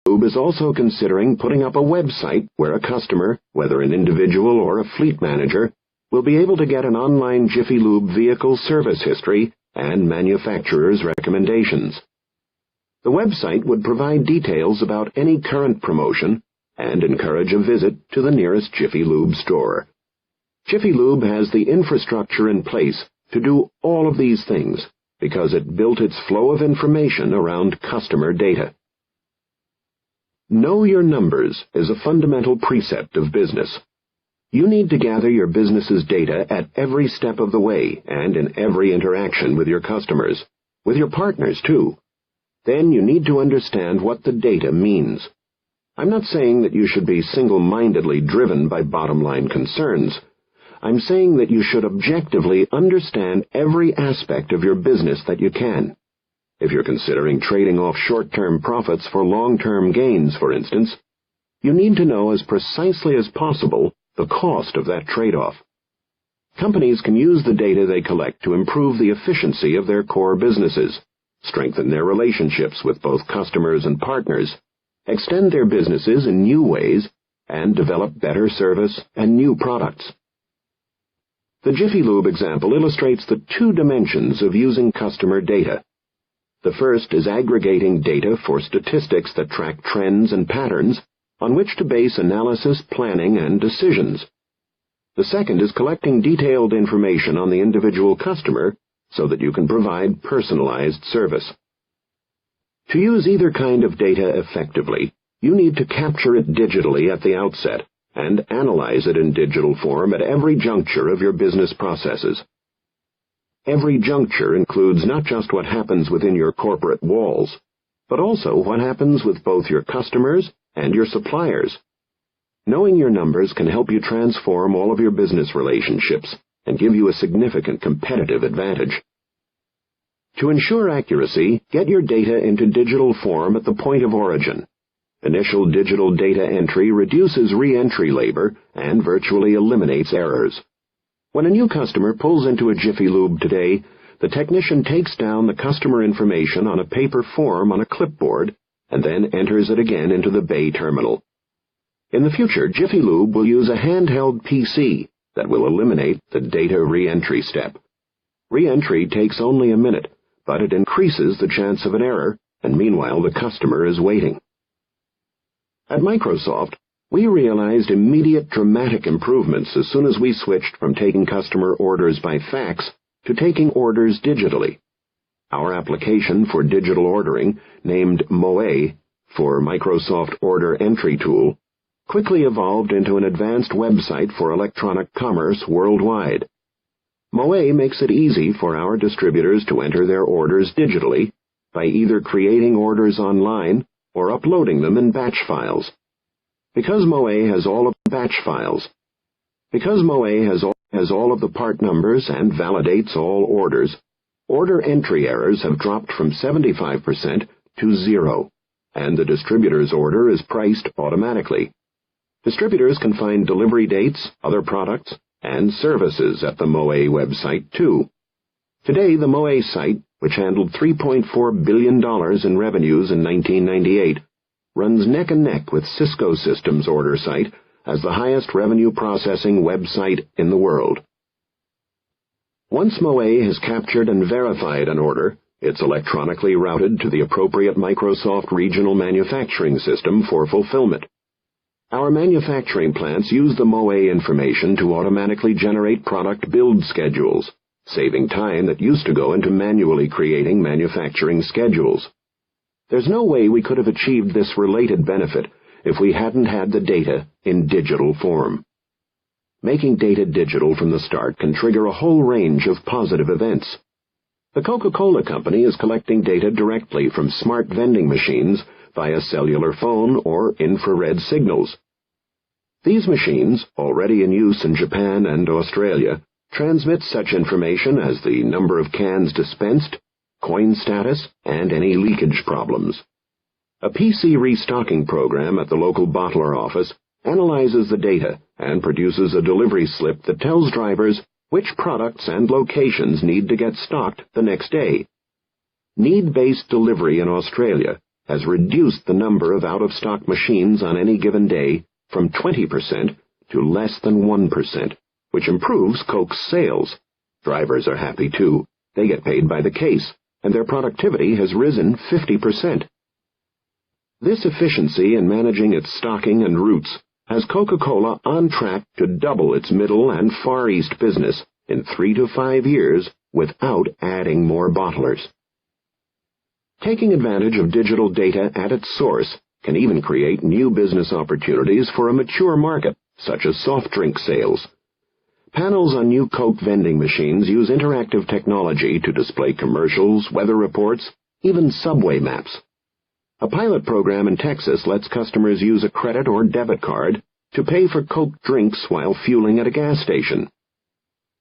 Lube is also considering putting up a website where a customer, whether an individual or a fleet manager, will be able to get an online Jiffy Lube vehicle service history and manufacturer's recommendations. The website would provide details about any current promotion and encourage a visit to the nearest Jiffy Lube store. Jiffy Lube has the infrastructure in place to do all of these things because it built its flow of information around customer data. Know your numbers is a fundamental precept of business. You need to gather your business's data at every step of the way and in every interaction with your customers, with your partners too. Then you need to understand what the data means. I'm not saying that you should be single-mindedly driven by bottom-line concerns. I'm saying that you should objectively understand every aspect of your business that you can. If you're considering trading off short-term profits for long-term gains, for instance, you need to know as precisely as possible the cost of that trade-off. Companies can use the data they collect to improve the efficiency of their core businesses, strengthen their relationships with both customers and partners, extend their businesses in new ways, and develop better service and new products. The Jiffy Lube example illustrates the two dimensions of using customer data. The first is aggregating data for statistics that track trends and patterns on which to base analysis, planning, and decisions. The second is collecting detailed information on the individual customer so that you can provide personalized service. To use either kind of data effectively, you need to capture it digitally at the outset and analyze it in digital form at every juncture of your business processes. Every juncture includes not just what happens within your corporate walls, but also what happens with both your customers and your suppliers. Knowing your numbers can help you transform all of your business relationships and give you a significant competitive advantage. To ensure accuracy, get your data into digital form at the point of origin. Initial digital data entry reduces re-entry labor and virtually eliminates errors. When a new customer pulls into a Jiffy Lube today, the technician takes down the customer information on a paper form on a clipboard and then enters it again into the bay terminal. In the future, Jiffy Lube will use a handheld PC that will eliminate the data re-entry step. Re-entry takes only a minute, but it increases the chance of an error, and meanwhile the customer is waiting. At Microsoft, we realized immediate dramatic improvements as soon as we switched from taking customer orders by fax to taking orders digitally. Our application for digital ordering, named MOE for Microsoft Order Entry Tool, quickly evolved into an advanced website for electronic commerce worldwide. MOE makes it easy for our distributors to enter their orders digitally by either creating orders online or uploading them in batch files. Because MOE has all of the batch files, because MOE has all of the part numbers and validates all orders, order entry errors have dropped from 75% to 0, and the distributor's order is priced automatically. Distributors can find delivery dates, other products, and services at the MOE website, too. Today, the MOE site, which handled $3.4 billion in revenues in 1998, runs neck and neck with Cisco Systems' order site as the highest revenue processing website in the world. Once MOE has captured and verified an order, it's electronically routed to the appropriate Microsoft regional manufacturing system for fulfillment. Our manufacturing plants use the MOE information to automatically generate product build schedules, saving time that used to go into manually creating manufacturing schedules. There's no way we could have achieved this related benefit if we hadn't had the data in digital form. Making data digital from the start can trigger a whole range of positive events. The Coca-Cola Company is collecting data directly from smart vending machines via cellular phone or infrared signals. These machines, already in use in Japan and Australia, transmit such information as the number of cans dispensed, coin status, and any leakage problems. A PC restocking program at the local bottler office analyzes the data and produces a delivery slip that tells drivers which products and locations need to get stocked the next day. Need-based delivery in Australia has reduced the number of out-of-stock machines on any given day from 20% to less than 1%, which improves Coke's sales. Drivers are happy too. They get paid by the case, and their productivity has risen 50%. This efficiency in managing its stocking and routes has Coca-Cola on track to double its Middle and Far East business in 3 to 5 years without adding more bottlers. Taking advantage of digital data at its source can even create new business opportunities for a mature market, such as soft drink sales. Panels on new Coke vending machines use interactive technology to display commercials, weather reports, even subway maps. A pilot program in Texas lets customers use a credit or debit card to pay for Coke drinks while fueling at a gas station.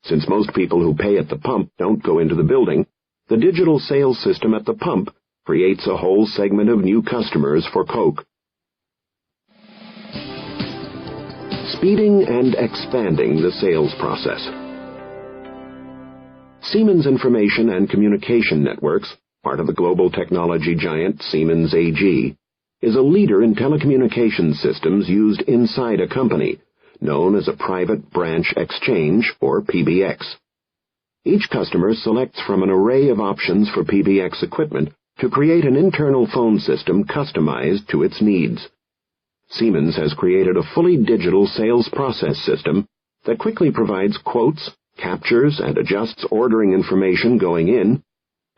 Since most people who pay at the pump don't go into the building, the digital sales system at the pump creates a whole segment of new customers for Coke. Speeding and expanding the sales process. Siemens Information and Communication Networks, part of the global technology giant Siemens AG, is a leader in telecommunications systems used inside a company, known as a Private Branch Exchange, or PBX. Each customer selects from an array of options for PBX equipment to create an internal phone system customized to its needs. Siemens has created a fully digital sales process system that quickly provides quotes, captures and adjusts ordering information going in,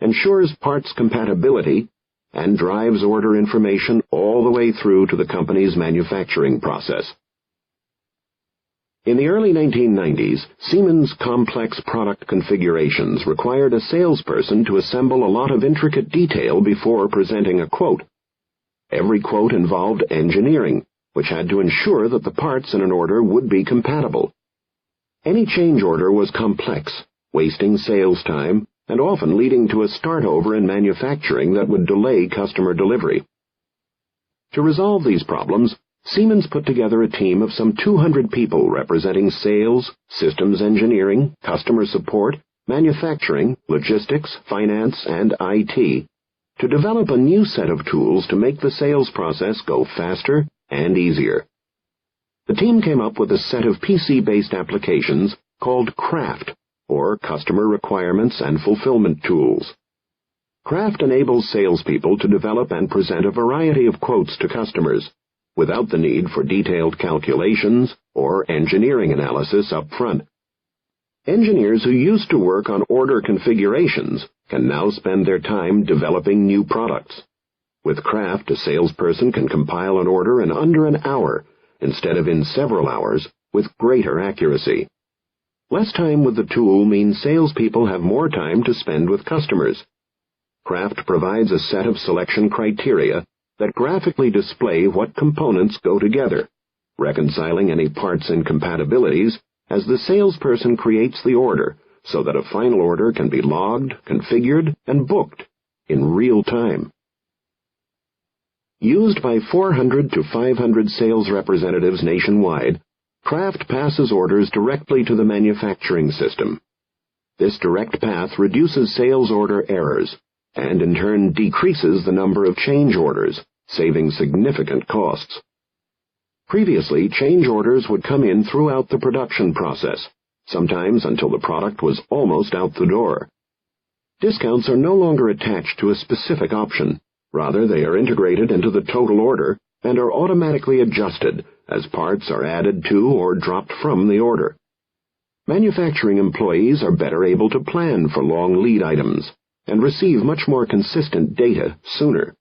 ensures parts compatibility, and drives order information all the way through to the company's manufacturing process. In the early 1990s, Siemens' complex product configurations required a salesperson to assemble a lot of intricate detail before presenting a quote. Every quote involved engineering, which had to ensure that the parts in an order would be compatible. Any change order was complex, wasting sales time, and often leading to a start-over in manufacturing that would delay customer delivery. To resolve these problems, Siemens put together a team of some 200 people representing sales, systems engineering, customer support, manufacturing, logistics, finance, and IT, to develop a new set of tools to make the sales process go faster and easier. The team came up with a set of PC-based applications called Craft, or Customer Requirements and Fulfillment Tools. Craft enables salespeople to develop and present a variety of quotes to customers, without the need for detailed calculations or engineering analysis up front. Engineers who used to work on order configurations can now spend their time developing new products. With Craft, a salesperson can compile an order in under an hour, instead of in several hours, with greater accuracy. Less time with the tool means salespeople have more time to spend with customers. Craft provides a set of selection criteria that graphically display what components go together, reconciling any parts incompatibilities as the salesperson creates the order so that a final order can be logged, configured, and booked in real time. Used by 400 to 500 sales representatives nationwide, Craft passes orders directly to the manufacturing system. This direct path reduces sales order errors, and in turn decreases the number of change orders, saving significant costs. Previously, change orders would come in throughout the production process, sometimes until the product was almost out the door. Discounts are no longer attached to a specific option. Rather, they are integrated into the total order and are automatically adjusted as parts are added to or dropped from the order. Manufacturing employees are better able to plan for long lead items and receive much more consistent data sooner.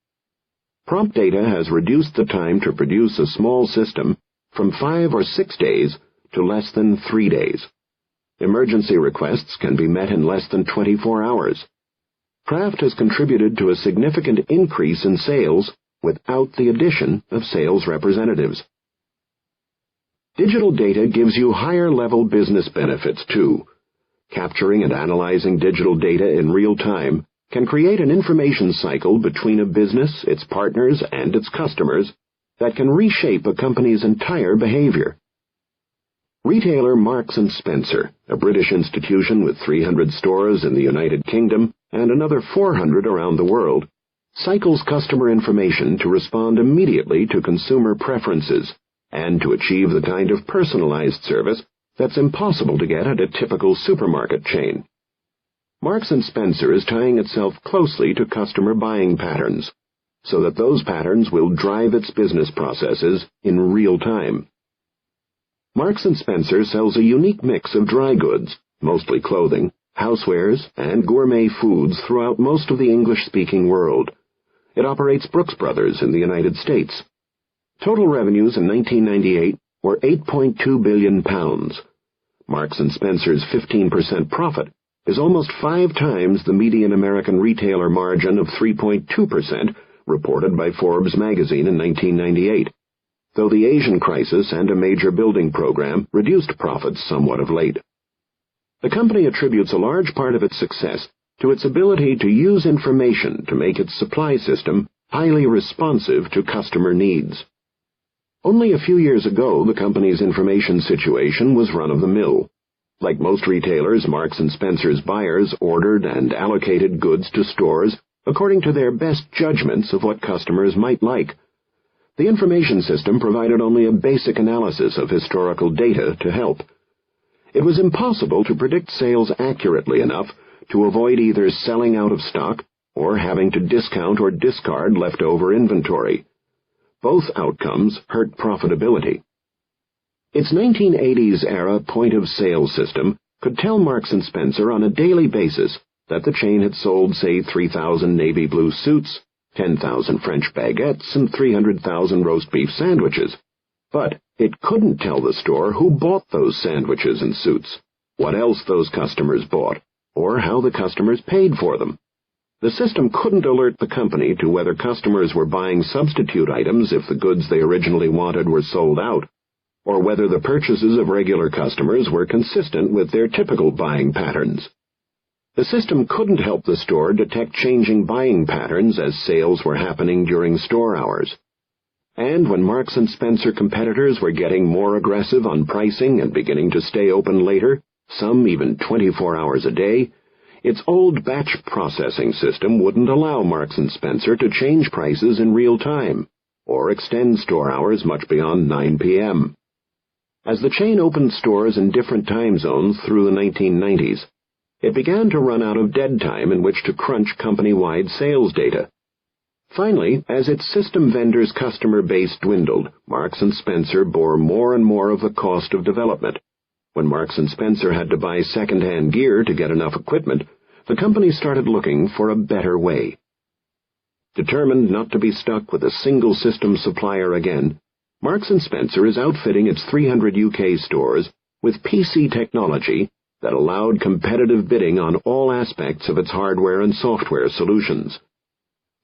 Prompt data has reduced the time to produce a small system from 5 or 6 days to less than 3 days. Emergency requests can be met in less than 24 hours. Craft has contributed to a significant increase in sales without the addition of sales representatives. Digital data gives you higher-level business benefits, too. Capturing and analyzing digital data in real time can create an information cycle between a business, its partners, and its customers that can reshape a company's entire behavior. Retailer Marks & Spencer, a British institution with 300 stores in the United Kingdom and another 400 around the world, cycles customer information to respond immediately to consumer preferences and to achieve the kind of personalized service that's impossible to get at a typical supermarket chain. Marks & Spencer is tying itself closely to customer buying patterns, so that those patterns will drive its business processes in real time. Marks & Spencer sells a unique mix of dry goods, mostly clothing, housewares, and gourmet foods throughout most of the English-speaking world. It operates Brooks Brothers in the United States. Total revenues in 1998 were £8.2 billion. Marks & Spencer's 15% profit is almost 5 times the median American retailer margin of 3.2% reported by Forbes magazine in 1998, though the Asian crisis and a major building program reduced profits somewhat of late. The company attributes a large part of its success to its ability to use information to make its supply system highly responsive to customer needs. Only a few years ago, the company's information situation was run-of-the-mill. Like most retailers, Marks & Spencer's buyers ordered and allocated goods to stores according to their best judgments of what customers might like. The information system provided only a basic analysis of historical data to help. It was impossible to predict sales accurately enough to avoid either selling out of stock or having to discount or discard leftover inventory. Both outcomes hurt profitability. Its 1980s-era point-of-sale system could tell Marks & Spencer on a daily basis that the chain had sold, say, 3,000 navy blue suits, 10,000 French baguettes, and 300,000 roast beef sandwiches. But it couldn't tell the store who bought those sandwiches and suits, what else those customers bought, or how the customers paid for them. The system couldn't alert the company to whether customers were buying substitute items if the goods they originally wanted were sold out, or whether the purchases of regular customers were consistent with their typical buying patterns. The system couldn't help the store detect changing buying patterns as sales were happening during store hours. And when Marks & Spencer competitors were getting more aggressive on pricing and beginning to stay open later, some even 24 hours a day, its old batch processing system wouldn't allow Marks & Spencer to change prices in real time, or extend store hours much beyond 9 p.m. As the chain opened stores in different time zones through the 1990s, it began to run out of dead time in which to crunch company-wide sales data. Finally, as its system vendors' customer base dwindled, Marks & Spencer bore more and more of the cost of development. When Marks & Spencer had to buy second-hand gear to get enough equipment, the company started looking for a better way. Determined not to be stuck with a single system supplier again, Marks & Spencer is outfitting its 300 UK stores with PC technology that allowed competitive bidding on all aspects of its hardware and software solutions.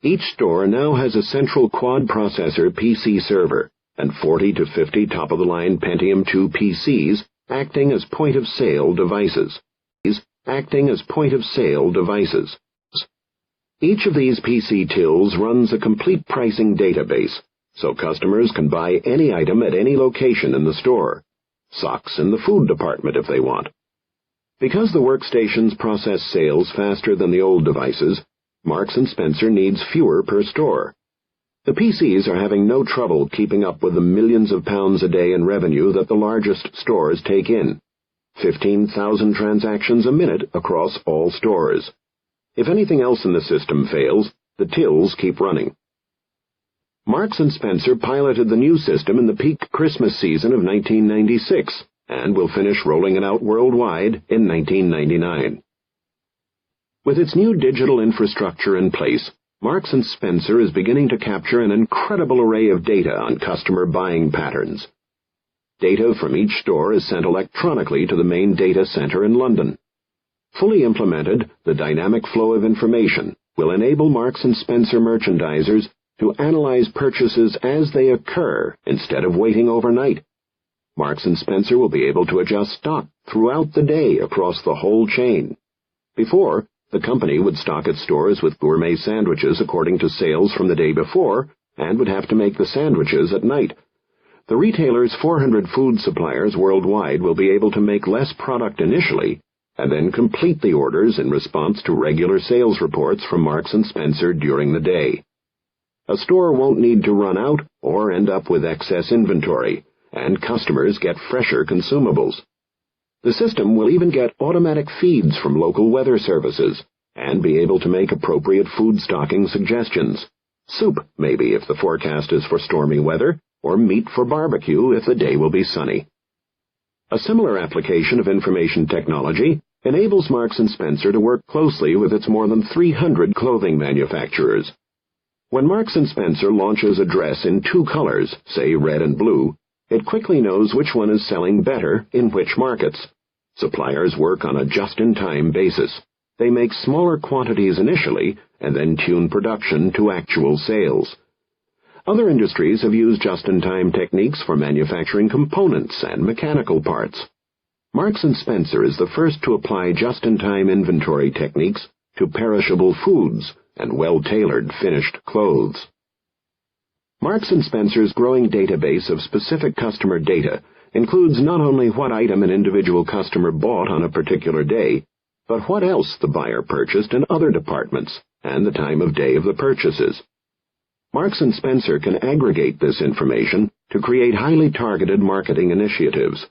Each store now has a central quad-processor PC server and 40 to 50 top-of-the-line Pentium 2 PCs acting as point-of-sale devices. Each of these PC tills runs a complete pricing database, so customers can buy any item at any location in the store, socks in the food department if they want. Because the workstations process sales faster than the old devices, Marks & Spencer needs fewer per store. The PCs are having no trouble keeping up with the millions of pounds a day in revenue that the largest stores take in, 15,000 transactions a minute across all stores. If anything else in the system fails, the tills keep running. Marks & Spencer piloted the new system in the peak Christmas season of 1996, and will finish rolling it out worldwide in 1999. With its new digital infrastructure in place, Marks & Spencer is beginning to capture an incredible array of data on customer buying patterns. Data from each store is sent electronically to the main data center in London. Fully implemented, the dynamic flow of information will enable Marks & Spencer merchandisers to analyze purchases as they occur instead of waiting overnight. Marks & Spencer will be able to adjust stock throughout the day across the whole chain. Before, the company would stock its stores with gourmet sandwiches according to sales from the day before and would have to make the sandwiches at night. The retailer's 400 food suppliers worldwide will be able to make less product initially and then complete the orders in response to regular sales reports from Marks & Spencer during the day. A store won't need to run out or end up with excess inventory, and customers get fresher consumables. The system will even get automatic feeds from local weather services and be able to make appropriate food stocking suggestions. Soup, maybe, if the forecast is for stormy weather, or meat for barbecue if the day will be sunny. A similar application of information technology enables Marks & Spencer to work closely with its more than 300 clothing manufacturers. When Marks & Spencer launches a dress in 2 colors, say red and blue, it quickly knows which one is selling better in which markets. Suppliers work on a just-in-time basis. They make smaller quantities initially and then tune production to actual sales. Other industries have used just-in-time techniques for manufacturing components and mechanical parts. Marks & Spencer is the first to apply just-in-time inventory techniques to perishable foods and well-tailored finished clothes. Marks & Spencer's growing database of specific customer data includes not only what item an individual customer bought on a particular day, but what else the buyer purchased in other departments and the time of day of the purchases. Marks & Spencer can aggregate this information to create highly targeted marketing initiatives.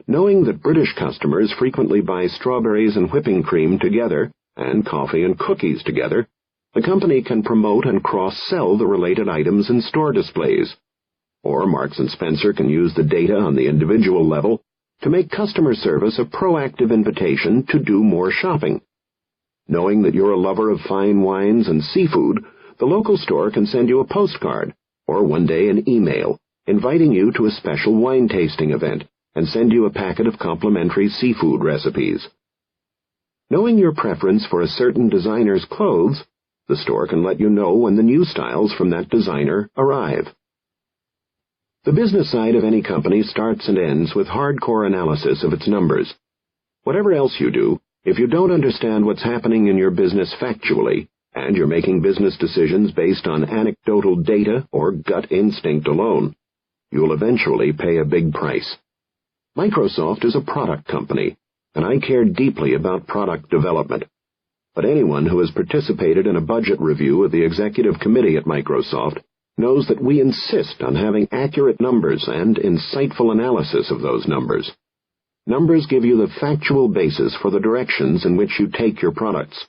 Knowing that British customers frequently buy strawberries and whipping cream together and coffee and cookies together, the company can promote and cross-sell the related items in store displays. Or Marks & Spencer can use the data on the individual level to make customer service a proactive invitation to do more shopping. Knowing that you're a lover of fine wines and seafood, the local store can send you a postcard, or one day an email, inviting you to a special wine tasting event, and send you a packet of complimentary seafood recipes. Knowing your preference for a certain designer's clothes, the store can let you know when the new styles from that designer arrive. The business side of any company starts and ends with hardcore analysis of its numbers. Whatever else you do, if you don't understand what's happening in your business factually, and you're making business decisions based on anecdotal data or gut instinct alone, you'll eventually pay a big price. Microsoft is a product company, and I care deeply about product development. But anyone who has participated in a budget review of the executive committee at Microsoft knows that we insist on having accurate numbers and insightful analysis of those numbers. Numbers give you the factual basis for the directions in which you take your products.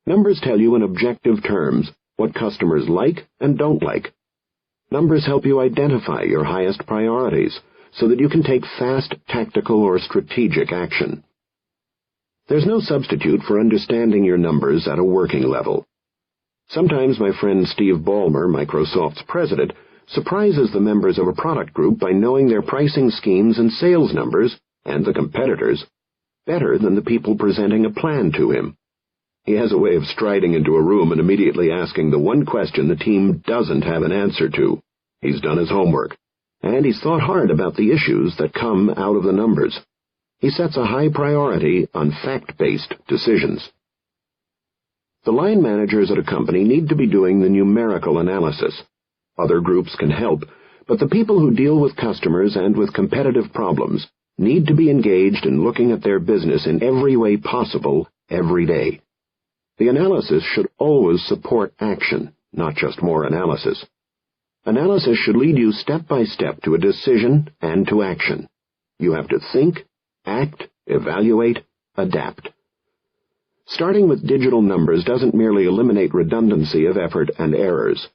Numbers tell you in objective terms what customers like and don't like. Numbers help you identify your highest priorities so that you can take fast, tactical, or strategic action. There's no substitute for understanding your numbers at a working level. Sometimes my friend Steve Ballmer, Microsoft's president, surprises the members of a product group by knowing their pricing schemes and sales numbers, and the competitors, better than the people presenting a plan to him. He has a way of striding into a room and immediately asking the one question the team doesn't have an answer to. He's done his homework, and he's thought hard about the issues that come out of the numbers. He sets a high priority on fact-based decisions. The line managers at a company need to be doing the numerical analysis. Other groups can help, but the people who deal with customers and with competitive problems need to be engaged in looking at their business in every way possible every day. The analysis should always support action, not just more analysis. Analysis should lead you step by step to a decision and to action. You have to think, act, evaluate, adapt. Starting with digital numbers doesn't merely eliminate redundancy of effort and errors.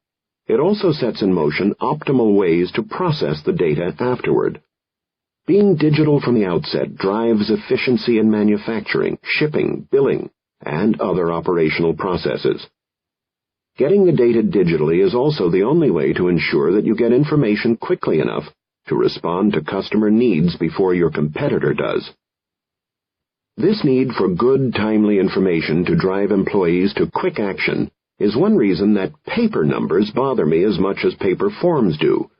It also sets in motion optimal ways to process the data afterward. Being digital from the outset drives efficiency in manufacturing, shipping, billing, and other operational processes. Getting the data digitally is also the only way to ensure that you get information quickly enough to respond to customer needs before your competitor does. This need for good, timely information to drive employees to quick action is one reason that paper numbers bother me as much as paper forms do.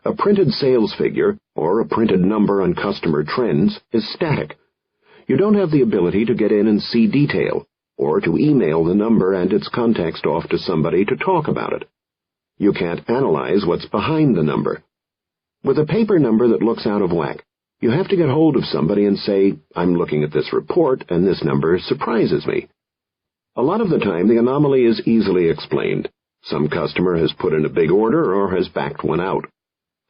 A printed sales figure or a printed number on customer trends is static. You don't have the ability to get in and see detail, or to email the number and its context off to somebody to talk about it. You can't analyze what's behind the number. With a paper number that looks out of whack, You have to get hold of somebody and say, "I'm looking at this report, and this number surprises me." A lot of the time, the anomaly is easily explained. Some customer has put in a big order or has backed one out.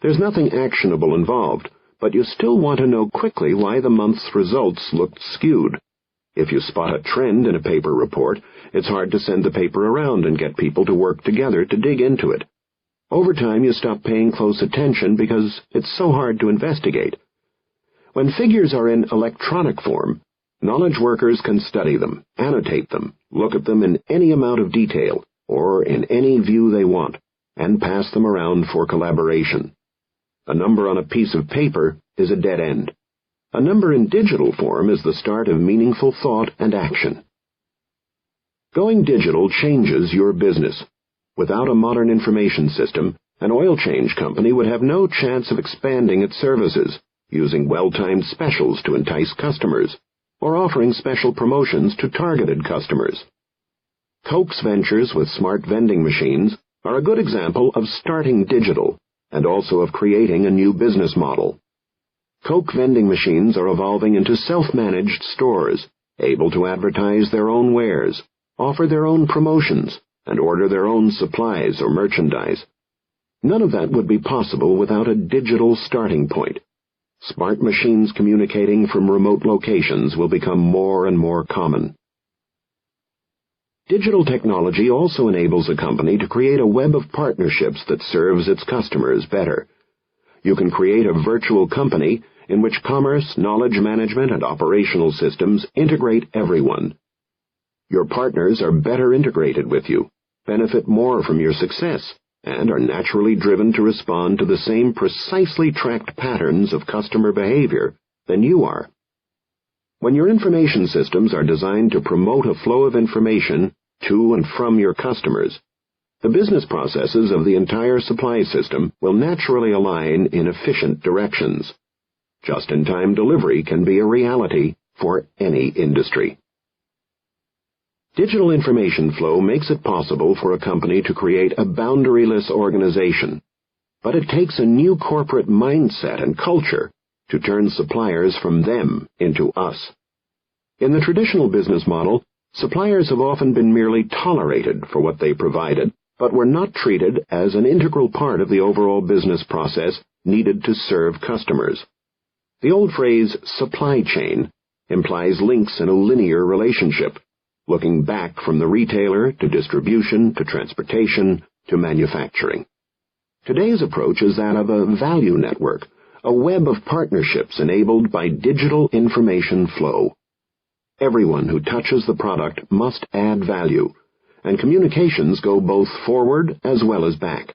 There's nothing actionable involved, but you still want to know quickly why the month's results looked skewed. If you spot a trend in a paper report, it's hard to send the paper around and get people to work together to dig into it. Over time, you stop paying close attention because it's so hard to investigate. When figures are in electronic form, knowledge workers can study them, annotate them, look at them in any amount of detail, or in any view they want, and pass them around for collaboration. A number on a piece of paper is a dead end. A number in digital form is the start of meaningful thought and action. Going digital changes your business. Without a modern information system, an oil change company would have no chance of expanding its services, using well-timed specials to entice customers, or offering special promotions to targeted customers. Coke's ventures with smart vending machines are a good example of starting digital, and also of creating a new business model. Coke vending machines are evolving into self-managed stores, able to advertise their own wares, offer their own promotions, and order their own supplies or merchandise. None of that would be possible without a digital starting point. Smart machines communicating from remote locations will become more and more common. Digital technology also enables a company to create a web of partnerships that serves its customers better. You can create a virtual company in which commerce, knowledge management, and operational systems integrate everyone. Your partners are better integrated with you, benefit more from your success, and are naturally driven to respond to the same precisely tracked patterns of customer behavior than you are. When your information systems are designed to promote a flow of information to and from your customers, the business processes of the entire supply system will naturally align in efficient directions. Just-in-time delivery can be a reality for any industry. Digital information flow makes it possible for a company to create a boundaryless organization, but it takes a new corporate mindset and culture to turn suppliers from them into us. In the traditional business model, suppliers have often been merely tolerated for what they provided, but were not treated as an integral part of the overall business process needed to serve customers. The old phrase, supply chain, implies links in a linear relationship, looking back from the retailer to distribution to transportation to manufacturing. Today's approach is that of a value network, a web of partnerships enabled by digital information flow. Everyone who touches the product must add value, and communications go both forward as well as back.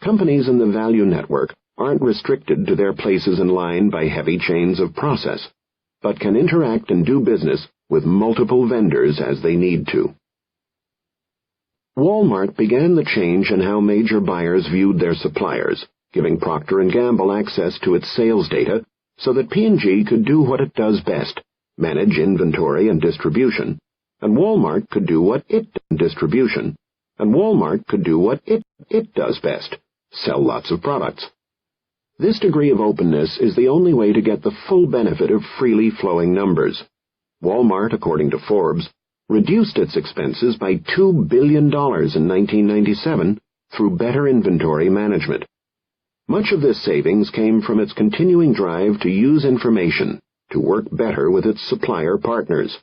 Companies in the value network aren't restricted to their places in line by heavy chains of process, but can interact and do business with multiple vendors as they need to. Walmart began the change in how major buyers viewed their suppliers, giving Procter & Gamble access to its sales data so that P&G could do what it does best, manage inventory and distribution, and Walmart could do what it does distribution, and Walmart could do what it does best, sell lots of products. This degree of openness is the only way to get the full benefit of freely flowing numbers. Walmart, according to Forbes, reduced its expenses by $2 billion in 1997 through better inventory management. Much of this savings came from its continuing drive to use information to work better with its supplier partners.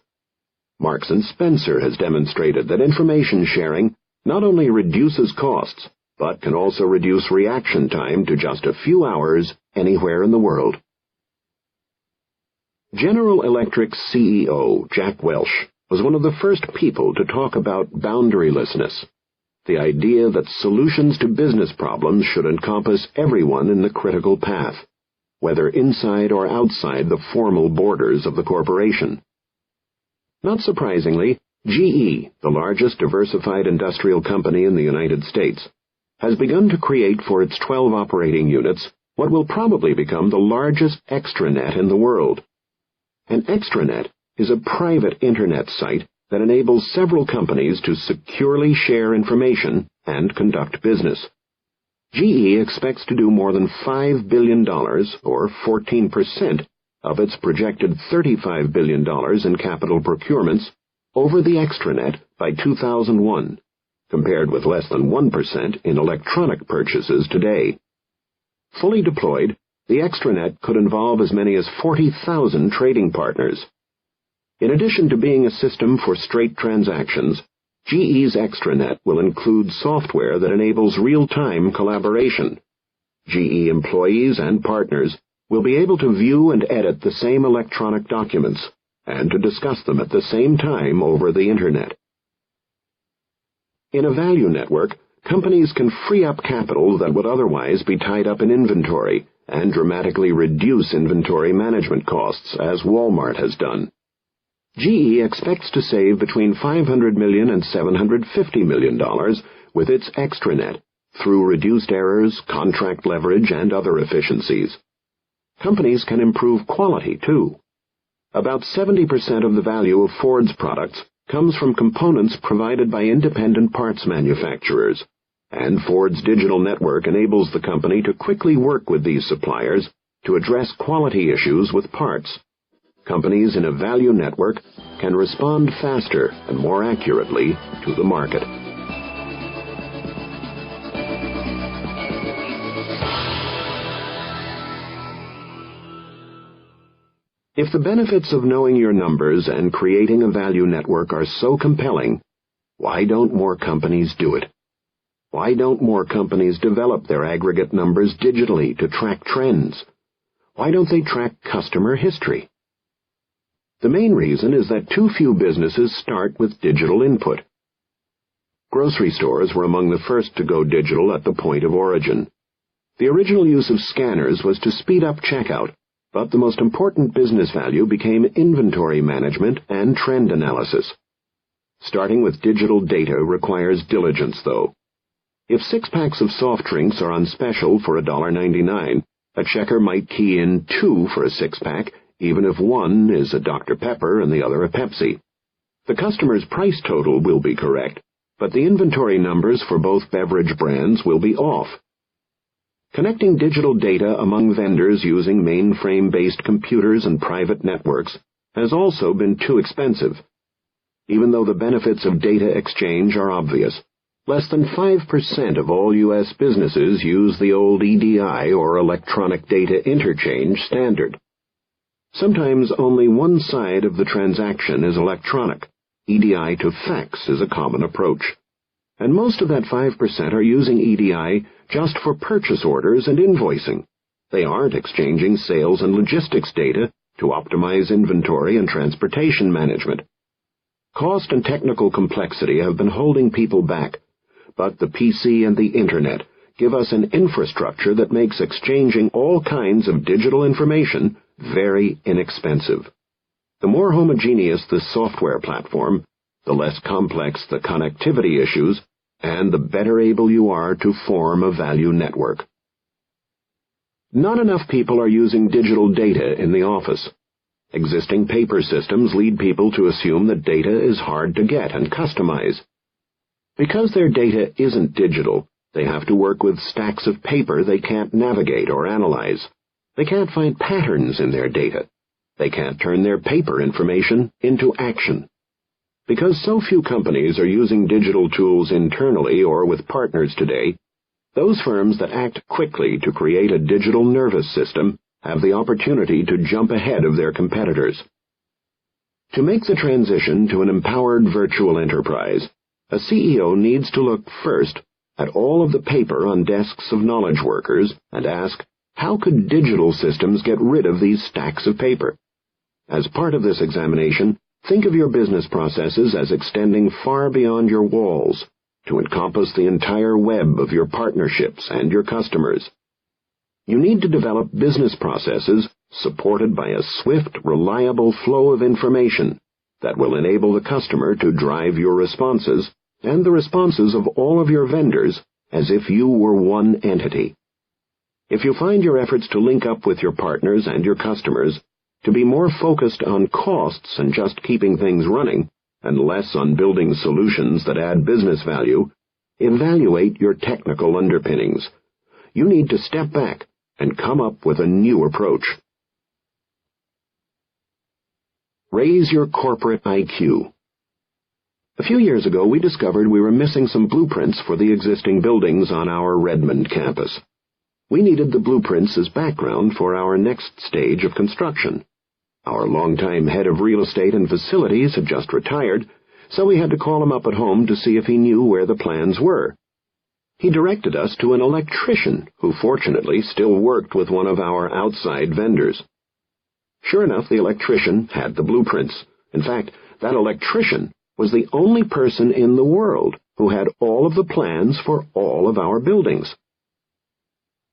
Marks & Spencer has demonstrated that information sharing not only reduces costs, but can also reduce reaction time to just a few hours anywhere in the world. General Electric's CEO, Jack Welch, was one of the first people to talk about boundarylessness, the idea that solutions to business problems should encompass everyone in the critical path, whether inside or outside the formal borders of the corporation. Not surprisingly, GE, the largest diversified industrial company in the United States, has begun to create for its 12 operating units what will probably become the largest extranet in the world. An extranet is a private Internet site that enables several companies to securely share information and conduct business. GE expects to do more than $5 billion, or 14%, of its projected $35 billion in capital procurements over the extranet by 2001, compared with less than 1% in electronic purchases today. Fully deployed, the extranet could involve as many as 40,000 trading partners. In addition to being a system for straight transactions, GE's extranet will include software that enables real-time collaboration. GE employees and partners will be able to view and edit the same electronic documents and to discuss them at the same time over the Internet. In a value network, companies can free up capital that would otherwise be tied up in inventory and dramatically reduce inventory management costs, as Walmart has done. GE expects to save between $500 million and $750 million with its extranet through reduced errors, contract leverage, and other efficiencies. Companies can improve quality, too. About 70% of the value of Ford's products comes from components provided by independent parts manufacturers, and Ford's digital network enables the company to quickly work with these suppliers to address quality issues with parts. Companies in a value network can respond faster and more accurately to the market. If the benefits of knowing your numbers and creating a value network are so compelling, why don't more companies do it? Why don't more companies develop their aggregate numbers digitally to track trends? Why don't they track customer history? The main reason is that too few businesses start with digital input. Grocery stores were among the first to go digital at the point of origin. The original use of scanners was to speed up checkout, but the most important business value became inventory management and trend analysis. Starting with digital data requires diligence, though. If 6 packs of soft drinks are on special for $1.99, a checker might key in 2 for a 6-pack, even if one is a Dr. Pepper and the other a Pepsi. The customer's price total will be correct, but the inventory numbers for both beverage brands will be off. Connecting digital data among vendors using mainframe-based computers and private networks has also been too expensive. Even though the benefits of data exchange are obvious, less than 5% of all U.S. businesses use the old EDI, or Electronic Data Interchange, standard. Sometimes only one side of the transaction is electronic. EDI to fax is a common approach. And most of that 5% are using EDI just for purchase orders and invoicing. They aren't exchanging sales and logistics data to optimize inventory and transportation management. Cost and technical complexity have been holding people back, but the PC and the Internet give us an infrastructure that makes exchanging all kinds of digital information very inexpensive. The more homogeneous the software platform, the less complex the connectivity issues, and the better able you are to form a value network. Not enough people are using digital data in the office. Existing paper systems lead people to assume that data is hard to get and customize. Because their data isn't digital, they have to work with stacks of paper they can't navigate or analyze. They can't find patterns in their data. They can't turn their paper information into action. Because so few companies are using digital tools internally or with partners today, those firms that act quickly to create a digital nervous system have the opportunity to jump ahead of their competitors. To make the transition to an empowered virtual enterprise, a CEO needs to look first at all of the paper on desks of knowledge workers and ask, how could digital systems get rid of these stacks of paper? As part of this examination, think of your business processes as extending far beyond your walls to encompass the entire web of your partnerships and your customers. You need to develop business processes supported by a swift, reliable flow of information that will enable the customer to drive your responses and the responses of all of your vendors as if you were one entity. If you find your efforts to link up with your partners and your customers to be more focused on costs and just keeping things running, and less on building solutions that add business value, evaluate your technical underpinnings. you need to step back and come up with a new approach. Raise your corporate IQ. A few years ago, we discovered we were missing some blueprints for the existing buildings on our Redmond campus. We needed the blueprints as background for our next stage of construction. Our longtime head of real estate and facilities had just retired, so we had to call him up at home to see if he knew where the plans were. He directed us to an electrician who fortunately still worked with one of our outside vendors. Sure enough, the electrician had the blueprints. In fact, that electrician was the only person in the world who had all of the plans for all of our buildings.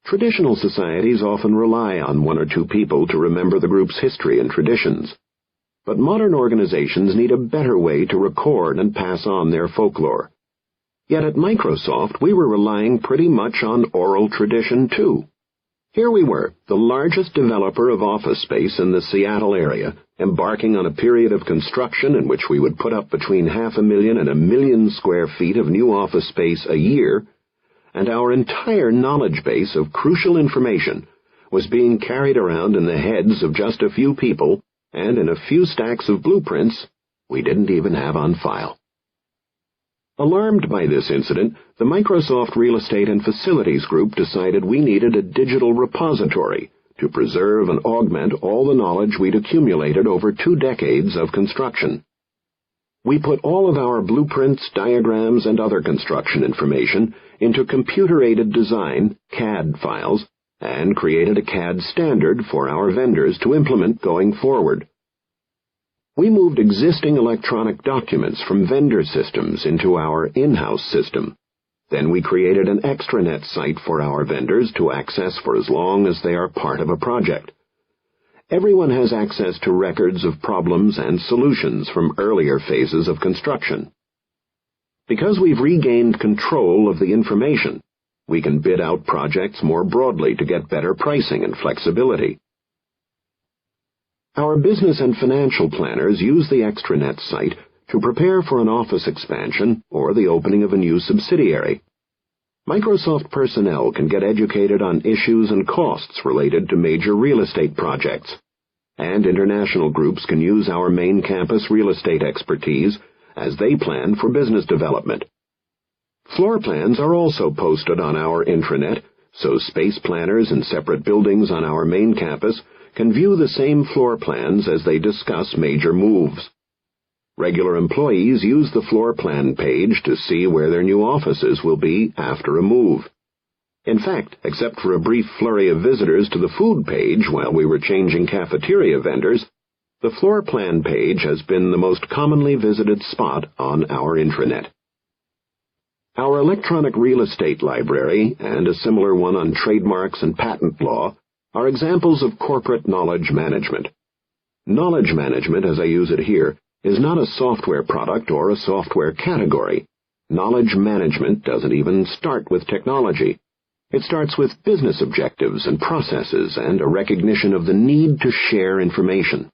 Traditional societies often rely on one or two people to remember the group's history and traditions. But modern organizations need a better way to record and pass on their folklore. Yet at Microsoft, we were relying pretty much on oral tradition, too. Here we were, the largest developer of office space in the Seattle area, embarking on a period of construction in which we would put up between 500,000 and 1 million square feet of new office space a year, and our entire knowledge base of crucial information was being carried around in the heads of just a few people and in a few stacks of blueprints we didn't even have on file. Alarmed by this incident, the Microsoft Real Estate and Facilities Group decided we needed a digital repository to preserve and augment all the knowledge we'd accumulated over 2 decades of construction. We put all of our blueprints, diagrams, and other construction information into computer-aided design, CAD files, and created a CAD standard for our vendors to implement going forward. We moved existing electronic documents from vendor systems into our in-house system. Then we created an extranet site for our vendors to access for as long as they are part of a project. Everyone has access to records of problems and solutions from earlier phases of construction. Because we've regained control of the information, we can bid out projects more broadly to get better pricing and flexibility. Our business and financial planners use the extranet site to prepare for an office expansion or the opening of a new subsidiary. Microsoft personnel can get educated on issues and costs related to major real estate projects, and international groups can use our main campus real estate expertise as they plan for business development. Floor plans are also posted on our intranet, so space planners in separate buildings on our main campus can view the same floor plans as they discuss major moves. Regular employees use the floor plan page to see where their new offices will be after a move. In fact, except for a brief flurry of visitors to the food page while we were changing cafeteria vendors, the floor plan page has been the most commonly visited spot on our intranet. Our electronic real estate library and a similar one on trademarks and patent law are examples of corporate knowledge management. Knowledge management, as I use it here, is not a software product or a software category. Knowledge management doesn't even start with technology. It starts with business objectives and processes and a recognition of the need to share information.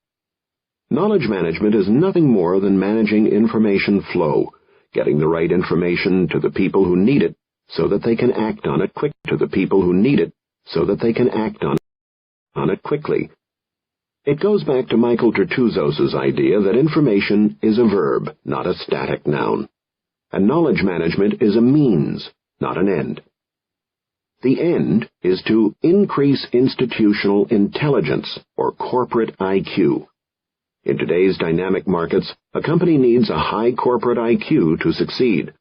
Knowledge management is nothing more than managing information flow, getting the right information to the people who need it so that they can act on it quickly. It goes back to Michael Tertuzos's idea that information is a verb, not a static noun, and knowledge management is a means, not an end. The end is to increase institutional intelligence, or corporate IQ. In today's dynamic markets, a company needs a high corporate IQ to succeed.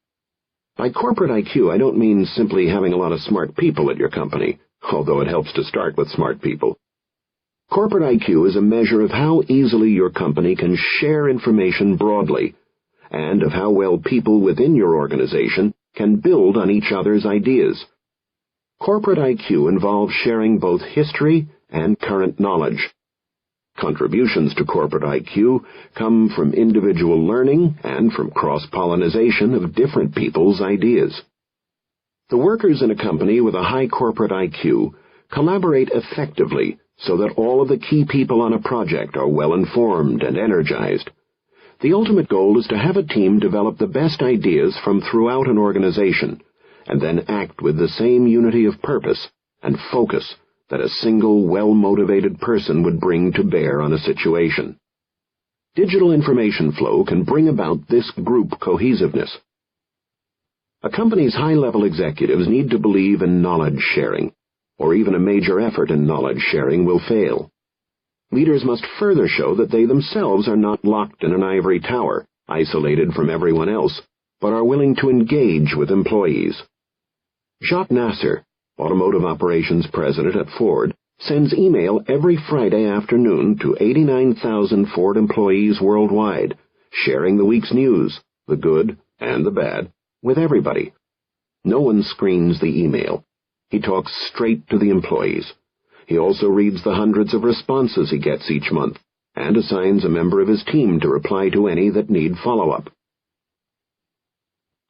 By corporate IQ, I don't mean simply having a lot of smart people at your company, although it helps to start with smart people. Corporate IQ is a measure of how easily your company can share information broadly, and of how well people within your organization can build on each other's ideas. Corporate IQ involves sharing both history and current knowledge. Contributions to corporate IQ come from individual learning and from cross-pollination of different people's ideas. The workers in a company with a high corporate IQ collaborate effectively so that all of the key people on a project are well-informed and energized. The ultimate goal is to have a team develop the best ideas from throughout an organization and then act with the same unity of purpose and focus that a single, well-motivated person would bring to bear on a situation. Digital information flow can bring about this group cohesiveness. A company's high-level executives need to believe in knowledge sharing, or even a major effort in knowledge sharing will fail. Leaders must further show that they themselves are not locked in an ivory tower, isolated from everyone else, but are willing to engage with employees. Jacques Nasser, automotive operations president at Ford, sends email every Friday afternoon to 89,000 Ford employees worldwide, sharing the week's news, the good and the bad, with everybody. No one screens the email. He talks straight to the employees. He also reads the hundreds of responses he gets each month, and assigns a member of his team to reply to any that need follow-up.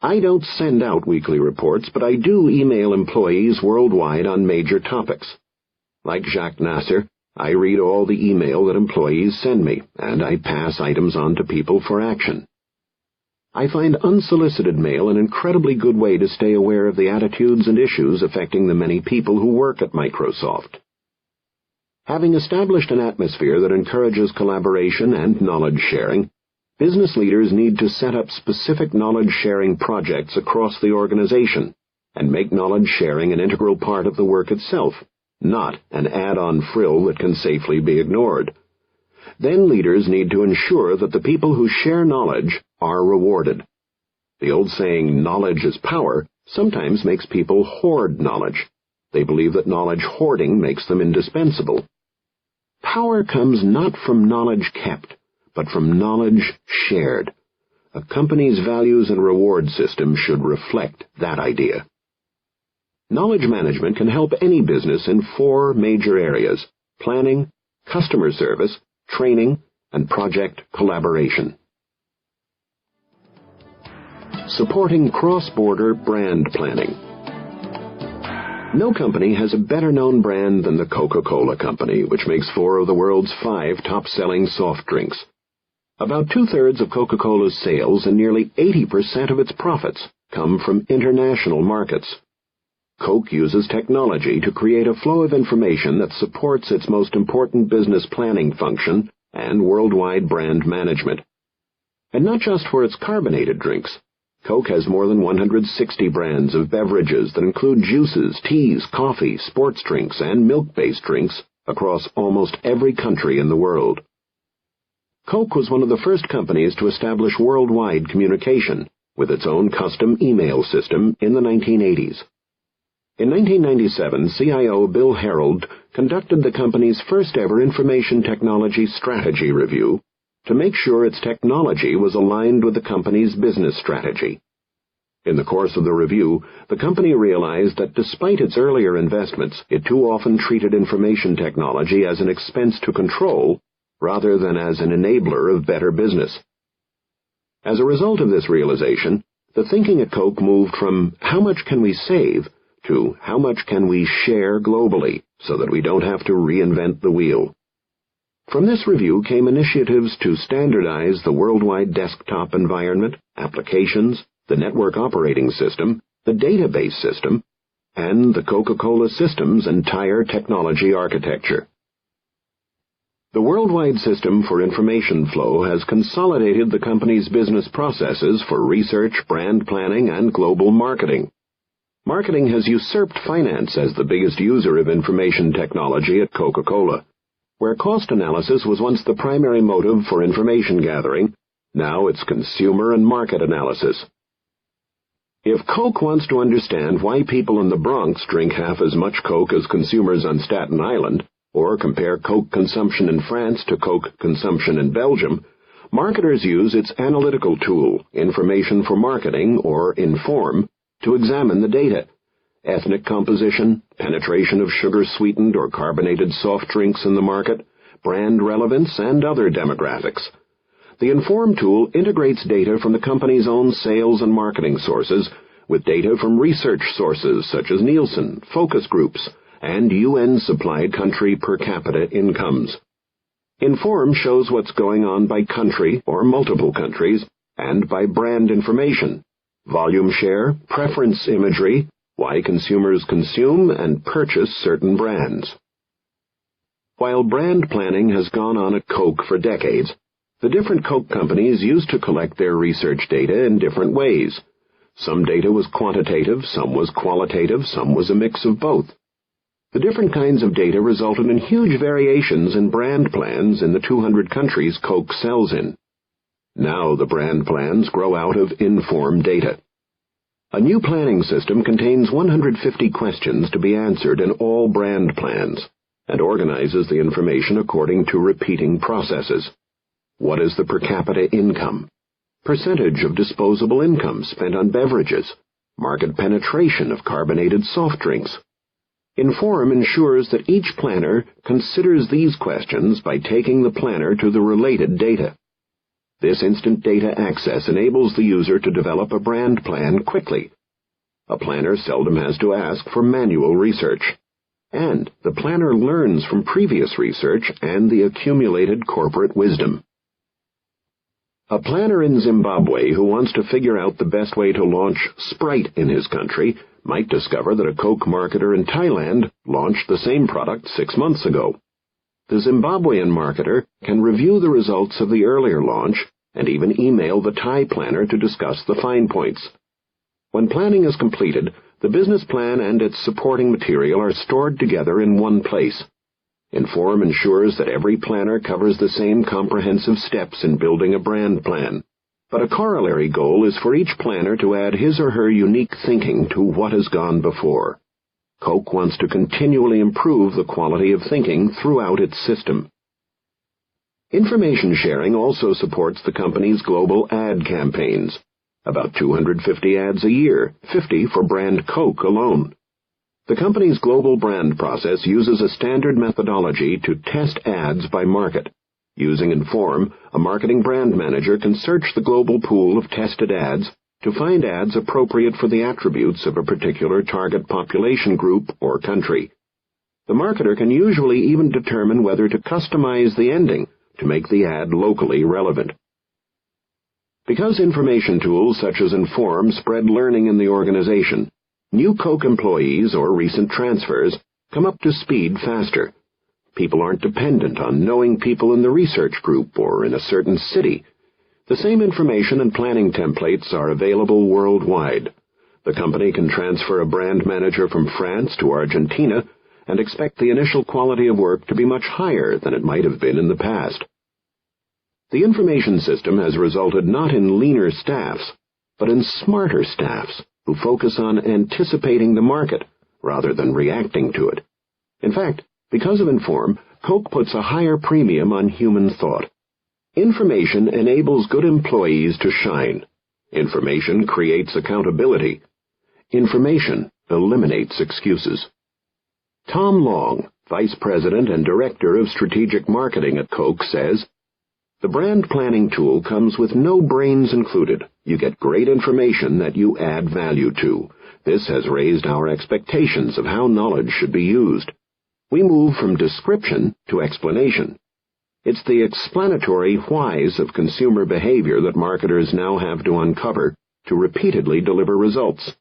I don't send out weekly reports, but I do email employees worldwide on major topics. Like Jacques Nasser, I read all the email that employees send me, and I pass items on to people for action. I find unsolicited mail an incredibly good way to stay aware of the attitudes and issues affecting the many people who work at Microsoft. Having established an atmosphere that encourages collaboration and knowledge sharing, business leaders need to set up specific knowledge-sharing projects across the organization and make knowledge sharing an integral part of the work itself, not an add-on frill that can safely be ignored. Then leaders need to ensure that the people who share knowledge are rewarded. The old saying, knowledge is power, sometimes makes people hoard knowledge. They believe that knowledge hoarding makes them indispensable. Power comes not from knowledge kept, but from knowledge shared. A company's values and reward system should reflect that idea. Knowledge management can help any business in 4 major areas: planning, customer service, training, and project collaboration. Supporting cross-border brand planning. No company has a better-known brand than the Coca-Cola Company, which makes 4 of the world's 5 top-selling soft drinks. About 2/3 of Coca-Cola's sales and nearly 80% of its profits come from international markets. Coke uses technology to create a flow of information that supports its most important business planning function and worldwide brand management. And not just for its carbonated drinks. Coke has more than 160 brands of beverages that include juices, teas, coffee, sports drinks, and milk-based drinks across almost every country in the world. Coke was one of the first companies to establish worldwide communication with its own custom email system in the 1980s. In 1997, CIO Bill Harold conducted the company's first-ever information technology strategy review to make sure its technology was aligned with the company's business strategy. In the course of the review, the company realized that despite its earlier investments, it too often treated information technology as an expense to control rather than as an enabler of better business. As a result of this realization, the thinking at Coke moved from how much can we save to how much can we share globally so that we don't have to reinvent the wheel. From this review came initiatives to standardize the worldwide desktop environment, applications, the network operating system, the database system, and the Coca-Cola system's entire technology architecture. The worldwide system for information flow has consolidated the company's business processes for research, brand planning, and global marketing. Marketing has usurped finance as the biggest user of information technology at Coca-Cola. Where cost analysis was once the primary motive for information gathering, now it's consumer and market analysis. If Coke wants to understand why people in the Bronx drink half as much Coke as consumers on Staten Island, or compare Coke consumption in France to Coke consumption in Belgium, marketers use its analytical tool, Information for Marketing, or Inform, to examine the data: ethnic composition, penetration of sugar-sweetened or carbonated soft drinks in the market, brand relevance, and other demographics. The Inform tool integrates data from the company's own sales and marketing sources with data from research sources such as Nielsen, focus groups, and UN-supplied country per capita incomes. Inform shows what's going on by country or multiple countries and by brand information. volume share, preference imagery, why consumers consume and purchase certain brands. While brand planning has gone on at Coke for decades, the different Coke companies used to collect their research data in different ways. Some data was quantitative, some was qualitative, some was a mix of both. The different kinds of data resulted in huge variations in brand plans in the 200 countries Coke sells in. Now the brand plans grow out of informed data. A new planning system contains 150 questions to be answered in all brand plans, and organizes the information according to repeating processes. What is the per capita income? Percentage of disposable income spent on beverages? Market penetration of carbonated soft drinks? Inform ensures that each planner considers these questions by taking the planner to the related data. This instant data access enables the user to develop a brand plan quickly. A planner seldom has to ask for manual research. And the planner learns from previous research and the accumulated corporate wisdom. A planner in Zimbabwe who wants to figure out the best way to launch Sprite in his country might discover that a Coke marketer in Thailand launched the same product 6 months ago. The Zimbabwean marketer can review the results of the earlier launch and even email the Thai planner to discuss the fine points. When planning is completed, the business plan and its supporting material are stored together in one place. Inform ensures that every planner covers the same comprehensive steps in building a brand plan, but a corollary goal is for each planner to add his or her unique thinking to what has gone before. Coke wants to continually improve the quality of thinking throughout its system. Information sharing also supports the company's global ad campaigns. About 250 ads a year, 50 for brand Coke alone. The company's global brand process uses a standard methodology to test ads by market. Using Inform, a marketing brand manager can search the global pool of tested ads to find ads appropriate for the attributes of a particular target population group or country. The marketer can usually even determine whether to customize the ending to make the ad locally relevant. Because information tools such as Inform spread learning in the organization, new Coke employees or recent transfers come up to speed faster. People aren't dependent on knowing people in the research group or in a certain city. The same information and planning templates are available worldwide. The company can transfer a brand manager from France to Argentina and expect the initial quality of work to be much higher than it might have been in the past. The information system has resulted not in leaner staffs, but in smarter staffs who focus on anticipating the market rather than reacting to it. In fact, because of Inform, Coke puts a higher premium on human thought. Information enables good employees to shine. Information creates accountability. Information eliminates excuses. Tom Long, Vice President and Director of Strategic Marketing at Coke, says, "The brand planning tool comes with no brains included. You get great information that you add value to. This has raised our expectations of how knowledge should be used. We move from description to explanation. It's the explanatory whys of consumer behavior that marketers now have to uncover to repeatedly deliver results.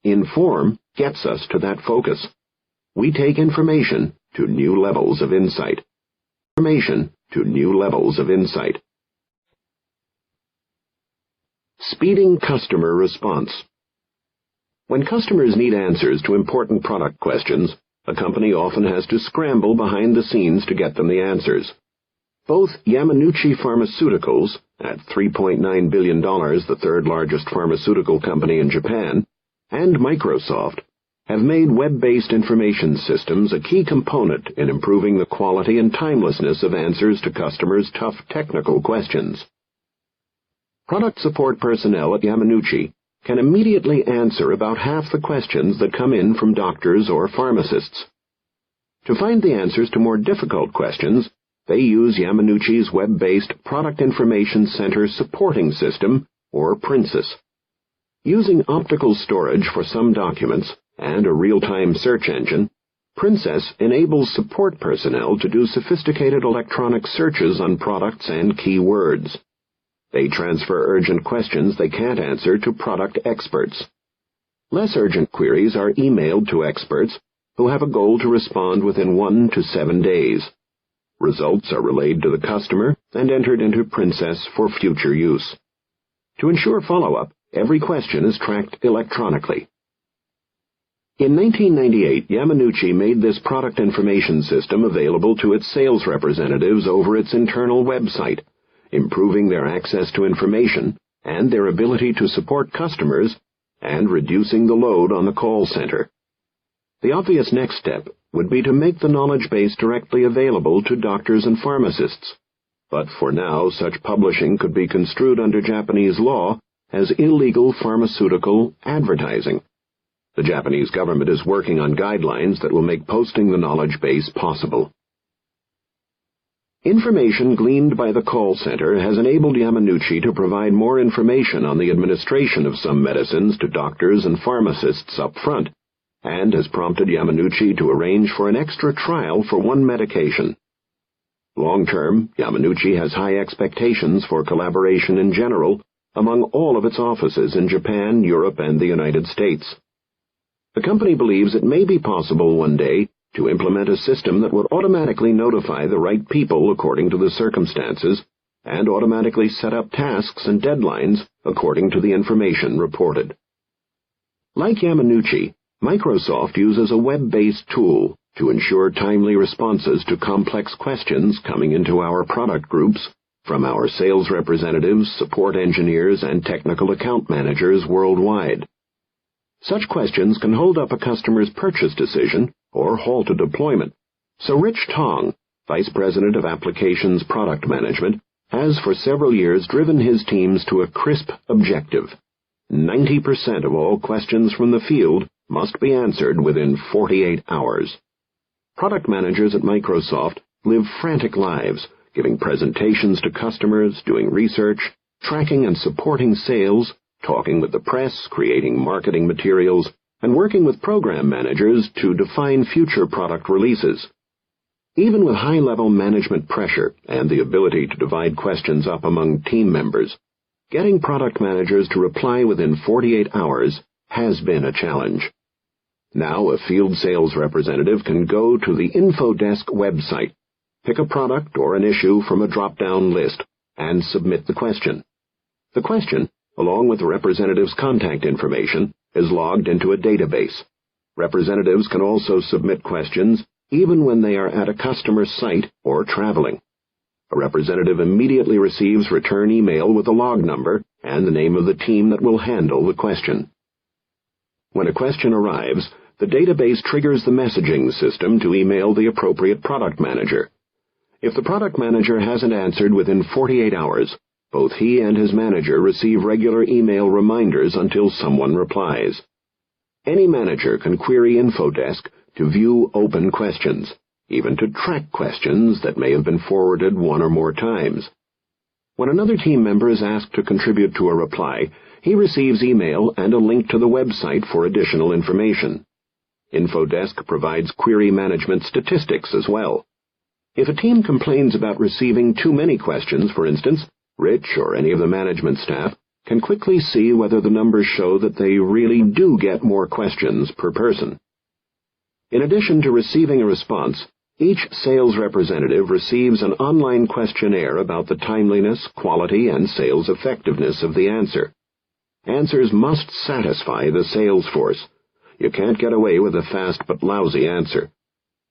Inform gets us to that focus. We take information to new levels of insight. Information to new levels of insight." Speeding customer response. When customers need answers to important product questions, a company often has to scramble behind the scenes to get them the answers. Both Yamanouchi Pharmaceuticals, at $3.9 billion, the third largest pharmaceutical company in Japan, and Microsoft, have made web-based information systems a key component in improving the quality and timelessness of answers to customers' tough technical questions. Product support personnel at Yamanouchi can immediately answer about half the questions that come in from doctors or pharmacists. To find the answers to more difficult questions, they use Yamanouchi's web-based Product Information Center Supporting System, or PRINCES. Using optical storage for some documents and a real-time search engine, PRINCES enables support personnel to do sophisticated electronic searches on products and keywords. They transfer urgent questions they can't answer to product experts. Less urgent queries are emailed to experts who have a goal to respond within 1 to 7 days. Results are relayed to the customer and entered into Princess for future use. To ensure follow-up, every question is tracked electronically. In 1998, Yamanouchi made this product information system available to its sales representatives over its internal website, improving their access to information and their ability to support customers and reducing the load on the call center. The obvious next step would be to make the knowledge base directly available to doctors and pharmacists, but for now such publishing could be construed under Japanese law as illegal pharmaceutical advertising. The Japanese government is working on guidelines that will make posting the knowledge base possible. Information gleaned by the call center has enabled Yamanouchi to provide more information on the administration of some medicines to doctors and pharmacists up front, and has prompted Yamanouchi to arrange for an extra trial for one medication. Long-term, Yamanouchi has high expectations for collaboration in general among all of its offices in Japan, Europe, and the United States. The company believes it may be possible one day to implement a system that would automatically notify the right people according to the circumstances and automatically set up tasks and deadlines according to the information reported. Like Yamanouchi, Microsoft uses a web-based tool to ensure timely responses to complex questions coming into our product groups from our sales representatives, support engineers, and technical account managers worldwide. Such questions can hold up a customer's purchase decision or halt a deployment, so Rich Tong, Vice President of Applications Product Management, has for several years driven his teams to a crisp objective. 90% of all questions from the field must be answered within 48 hours. Product managers at Microsoft live frantic lives, giving presentations to customers, doing research, tracking and supporting sales, talking with the press, creating marketing materials, and working with program managers to define future product releases. Even with high-level management pressure and the ability to divide questions up among team members, getting product managers to reply within 48 hours has been a challenge. Now a field sales representative can go to the InfoDesk website, pick a product or an issue from a drop-down list, and submit the question. The question, along with the representative's contact information, is logged into a database. Representatives can also submit questions even when they are at a customer site or traveling. A representative immediately receives return email with a log number and the name of the team that will handle the question. When a question arrives, the database triggers the messaging system to email the appropriate product manager. If the product manager hasn't answered within 48 hours, both he and his manager receive regular email reminders until someone replies. Any manager can query InfoDesk to view open questions, even to track questions that may have been forwarded one or more times. When another team member is asked to contribute to a reply, he receives email and a link to the website for additional information. InfoDesk provides query management statistics as well. If a team complains about receiving too many questions, for instance, Rich or any of the management staff can quickly see whether the numbers show that they really do get more questions per person. In addition to receiving a response, each sales representative receives an online questionnaire about the timeliness, quality, and sales effectiveness of the answer. Answers must satisfy the sales force. You can't get away with a fast but lousy answer.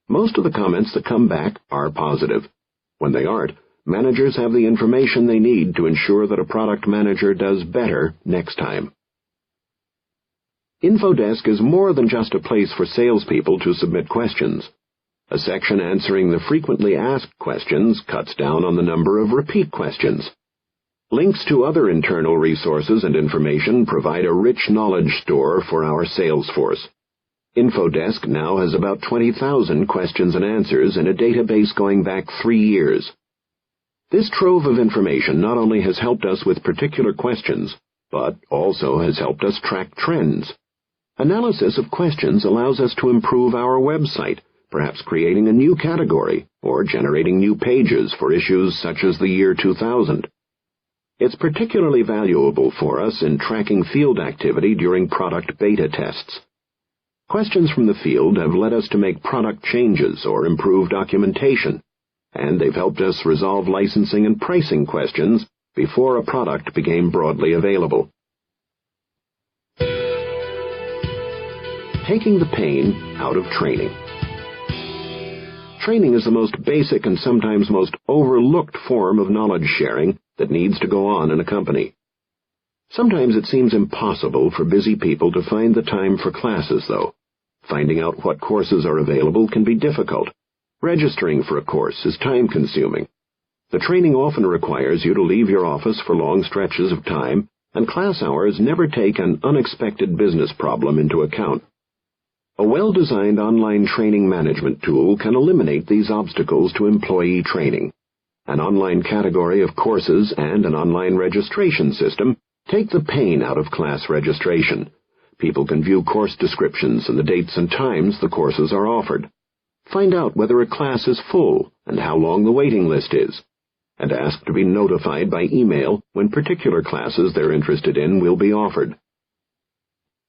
Most of the comments that come back are positive. When they aren't, managers have the information they need to ensure that a product manager does better next time. InfoDesk is more than just a place for salespeople to submit questions. A section answering the frequently asked questions cuts down on the number of repeat questions. Links to other internal resources and information provide a rich knowledge store for our sales force. InfoDesk now has about 20,000 questions and answers in a database going back 3 years. This trove of information not only has helped us with particular questions, but also has helped us track trends. Analysis of questions allows us to improve our website, perhaps creating a new category or generating new pages for issues such as the year 2000. It's particularly valuable for us in tracking field activity during product beta tests. Questions from the field have led us to make product changes or improve documentation, and they've helped us resolve licensing and pricing questions before a product became broadly available. Taking the pain out of training. Training is the most basic and sometimes most overlooked form of knowledge sharing that needs to go on in a company. Sometimes it seems impossible for busy people to find the time for classes, though. Finding out what courses are available can be difficult. Registering for a course is time-consuming. The training often requires you to leave your office for long stretches of time, and class hours never take an unexpected business problem into account. A well-designed online training management tool can eliminate these obstacles to employee training. An online category of courses and an online registration system take the pain out of class registration. People can view course descriptions and the dates and times the courses are offered. Find out whether a class is full and how long the waiting list is, and ask to be notified by email when particular classes they're interested in will be offered.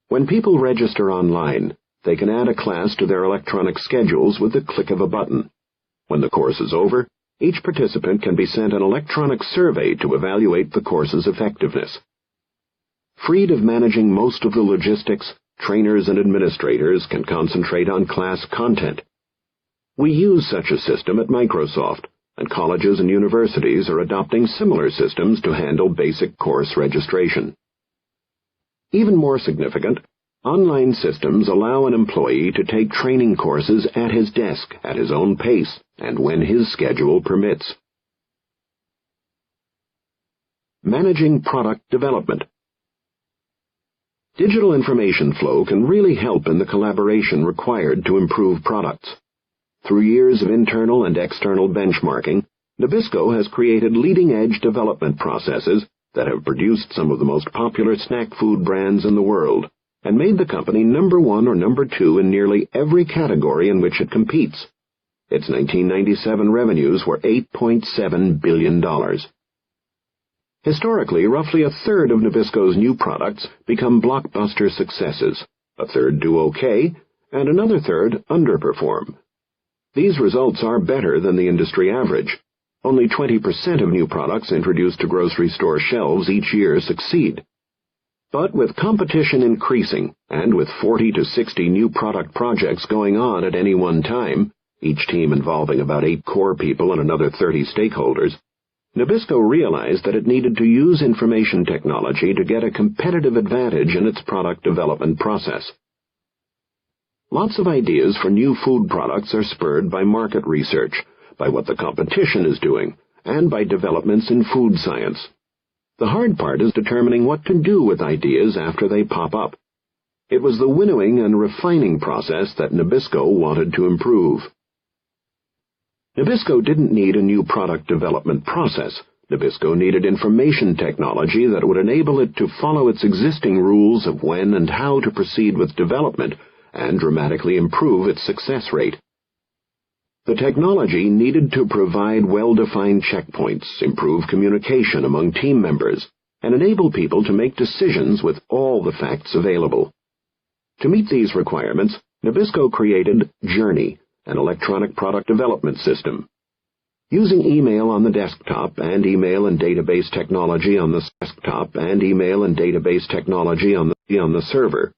When people register online, they can add a class to their electronic schedules with the click of a button. When the course is over, each participant can be sent an electronic survey to evaluate the course's effectiveness. Freed of managing most of the logistics, trainers and administrators can concentrate on class content. We use such a system at Microsoft, and colleges and universities are adopting similar systems to handle basic course registration. Even more significant, online systems allow an employee to take training courses at his desk at his own pace and when his schedule permits. Managing product development. Digital information flow can really help in the collaboration required to improve products. Through years of internal and external benchmarking, Nabisco has created leading-edge development processes that have produced some of the most popular snack food brands in the world, and made the company number 1 or number 2 in nearly every category in which it competes. Its 1997 revenues were $8.7 billion. Historically, roughly a third of Nabisco's new products become blockbuster successes, a third do okay, and another third underperform. These results are better than the industry average. Only 20% of new products introduced to grocery store shelves each year succeed. But with competition increasing, and with 40 to 60 new product projects going on at any one time, each team involving about 8 core people and another 30 stakeholders, Nabisco realized that it needed to use information technology to get a competitive advantage in its product development process. Lots of ideas for new food products are spurred by market research, by what the competition is doing, and by developments in food science. The hard part is determining what to do with ideas after they pop up. It was the winnowing and refining process that Nabisco wanted to improve. Nabisco didn't need a new product development process. Nabisco needed information technology that would enable it to follow its existing rules of when and how to proceed with development and dramatically improve its success rate. The technology needed to provide well-defined checkpoints, improve communication among team members, and enable people to make decisions with all the facts available. To meet these requirements, Nabisco created Journey, an electronic product development system. Using email on the desktop and email and database technology on the desktop and email and database technology on the server,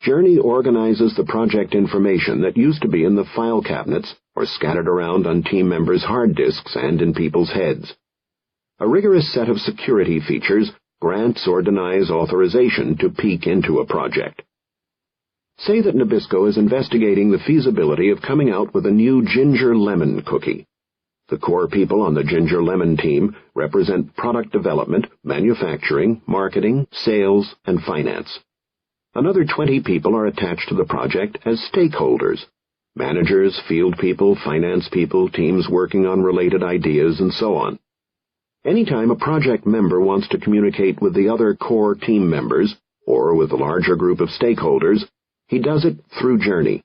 Journey organizes the project information that used to be in the file cabinets or scattered around on team members' hard disks and in people's heads. A rigorous set of security features grants or denies authorization to peek into a project. Say that Nabisco is investigating the feasibility of coming out with a new ginger lemon cookie. The core people on the ginger lemon team represent product development, manufacturing, marketing, sales, and finance. Another 20 people are attached to the project as stakeholders: managers, field people, finance people, teams working on related ideas, and so on. Anytime a project member wants to communicate with the other core team members, or with a larger group of stakeholders, he does it through Journey.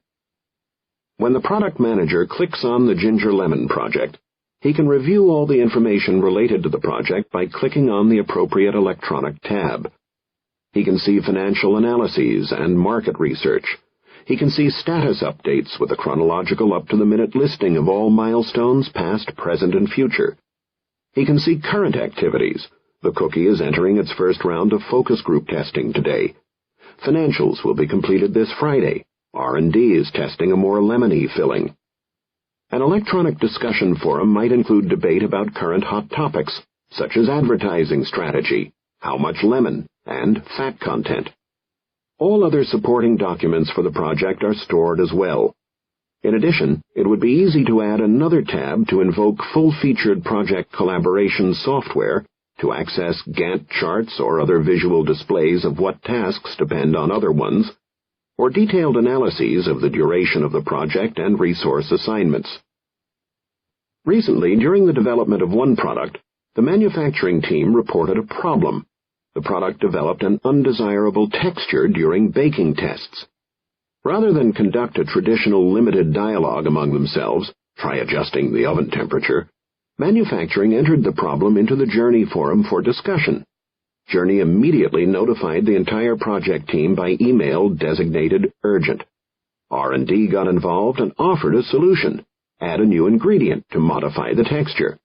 When the product manager clicks on the Ginger Lemon project, He can review all the information related to the project by clicking on the appropriate electronic tab. He can see financial analyses and market research. He can see status updates with a chronological up-to-the-minute listing of all milestones past, present, and future. He can see current activities. The cookie is entering its first round of focus group testing today. Financials will be completed this Friday. R&D is testing a more lemony filling. An electronic discussion forum might include debate about current hot topics, such as advertising strategy, how much lemon, and fat content. All other supporting documents for the project are stored as well. In addition, it would be easy to add another tab to invoke full-featured project collaboration software to access Gantt charts or other visual displays of what tasks depend on other ones, or detailed analyses of the duration of the project and resource assignments. Recently, during the development of one product, the manufacturing team reported a problem. The product developed an undesirable texture during baking tests. Rather than conduct a traditional limited dialogue among themselves, try adjusting the oven temperature, manufacturing entered the problem into the Journey forum for discussion. Journey immediately notified the entire project team by email designated urgent. R&D got involved and offered a solution: add a new ingredient to modify the texture.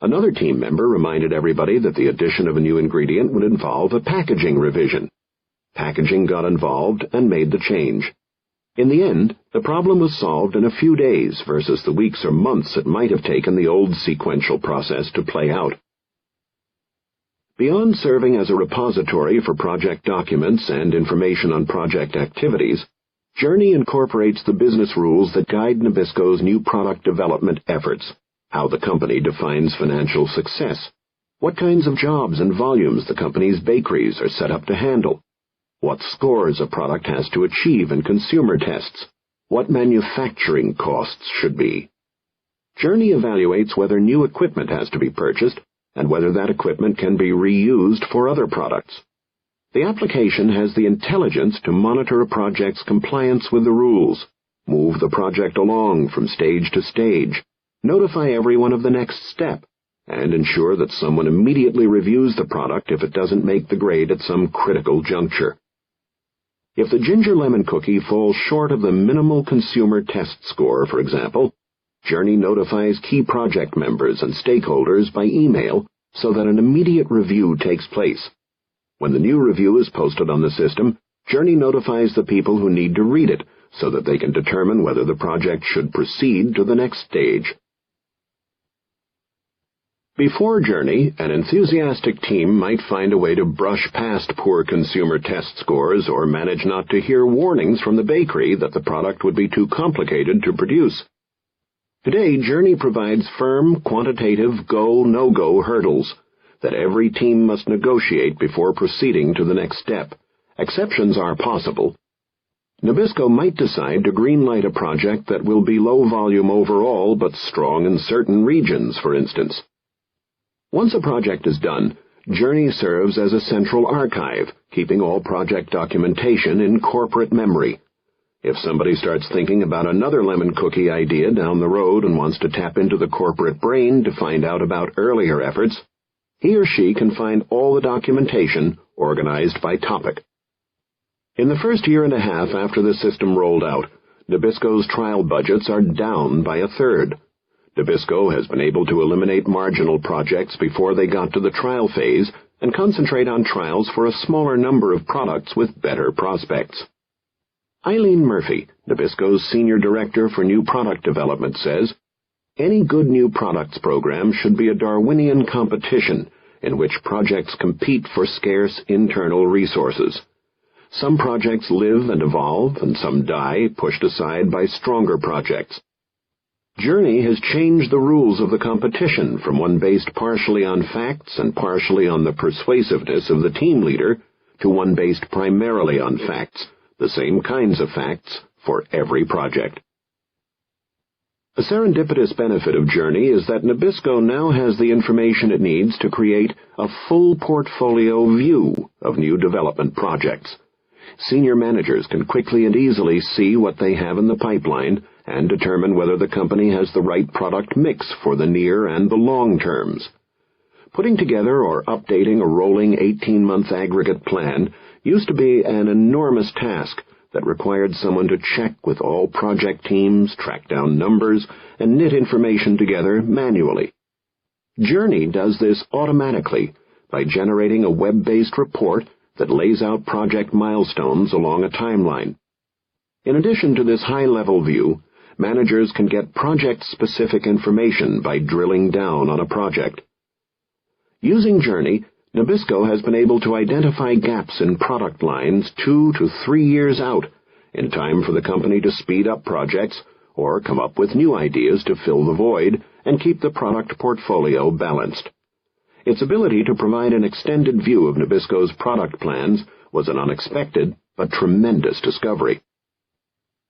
Another team member reminded everybody that the addition of a new ingredient would involve a packaging revision. Packaging got involved and made the change. In the end, the problem was solved in a few days versus the weeks or months it might have taken the old sequential process to play out. Beyond serving as a repository for project documents and information on project activities, Journey incorporates the business rules that guide Nabisco's new product development efforts, how the company defines financial success, what kinds of jobs and volumes the company's bakeries are set up to handle, what scores a product has to achieve in consumer tests, what manufacturing costs should be. Journey evaluates whether new equipment has to be purchased and whether that equipment can be reused for other products. The application has the intelligence to monitor a project's compliance with the rules, move the project along from stage to stage, notify everyone of the next step, and ensure that someone immediately reviews the product if it doesn't make the grade at some critical juncture. If the ginger lemon cookie falls short of the minimal consumer test score, for example, Journey notifies key project members and stakeholders by email so that an immediate review takes place. When the new review is posted on the system, Journey notifies the people who need to read it so that they can determine whether the project should proceed to the next stage. Before Journey, an enthusiastic team might find a way to brush past poor consumer test scores or manage not to hear warnings from the bakery that the product would be too complicated to produce. Today, Journey provides firm, quantitative go-no-go hurdles that every team must negotiate before proceeding to the next step. Exceptions are possible. Nabisco might decide to greenlight a project that will be low volume overall but strong in certain regions, for instance. Once a project is done, Journey serves as a central archive, keeping all project documentation in corporate memory. If somebody starts thinking about another lemon cookie idea down the road and wants to tap into the corporate brain to find out about earlier efforts, he or she can find all the documentation organized by topic. In the first year and a half after the system rolled out, Nabisco's trial budgets are down by a third. Nabisco has been able to eliminate marginal projects before they got to the trial phase and concentrate on trials for a smaller number of products with better prospects. Eileen Murphy, Nabisco's Senior Director for New Product Development, says, "Any good new products program should be a Darwinian competition in which projects compete for scarce internal resources. Some projects live and evolve, and some die, pushed aside by stronger projects. Journey has changed the rules of the competition from one based partially on facts and partially on the persuasiveness of the team leader to one based primarily on facts, the same kinds of facts, for every project." A serendipitous benefit of Journey is that Nabisco now has the information it needs to create a full portfolio view of new development projects. Senior managers can quickly and easily see what they have in the pipeline and determine whether the company has the right product mix for the near and the long terms. Putting together or updating a rolling 18-month aggregate plan used to be an enormous task that required someone to check with all project teams, track down numbers, and knit information together manually. Journey does this automatically by generating a web-based report that lays out project milestones along a timeline. In addition to this high-level view, managers can get project-specific information by drilling down on a project. Using Journey, Nabisco has been able to identify gaps in product lines 2 to 3 years out, in time for the company to speed up projects or come up with new ideas to fill the void and keep the product portfolio balanced. Its ability to provide an extended view of Nabisco's product plans was an unexpected but tremendous discovery.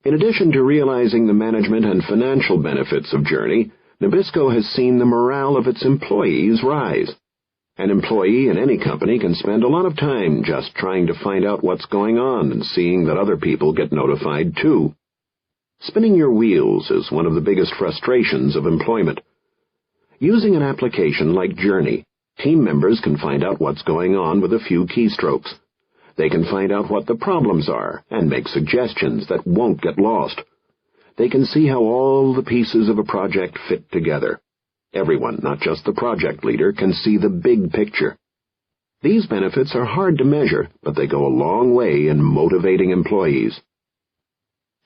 In addition to realizing the management and financial benefits of Journey, Nabisco has seen the morale of its employees rise. An employee in any company can spend a lot of time just trying to find out what's going on and seeing that other people get notified too. Spinning your wheels is one of the biggest frustrations of employment. Using an application like Journey, team members can find out what's going on with a few keystrokes. They can find out what the problems are and make suggestions that won't get lost. They can see how all the pieces of a project fit together. Everyone, not just the project leader, can see the big picture. These benefits are hard to measure, but they go a long way in motivating employees.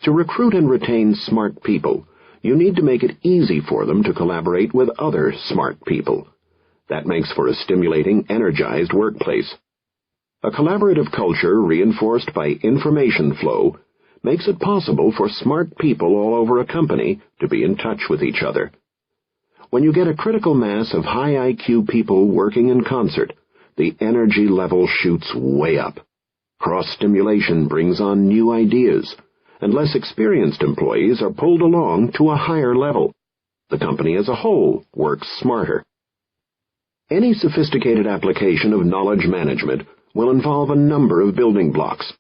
To recruit and retain smart people, you need to make it easy for them to collaborate with other smart people. That makes for a stimulating, energized workplace. A collaborative culture reinforced by information flow makes it possible for smart people all over a company to be in touch with each other. When you get a critical mass of high IQ people working in concert, the energy level shoots way up. Cross-stimulation brings on new ideas, and less experienced employees are pulled along to a higher level. The company as a whole works smarter. Any sophisticated application of knowledge management will involve a number of building blocks.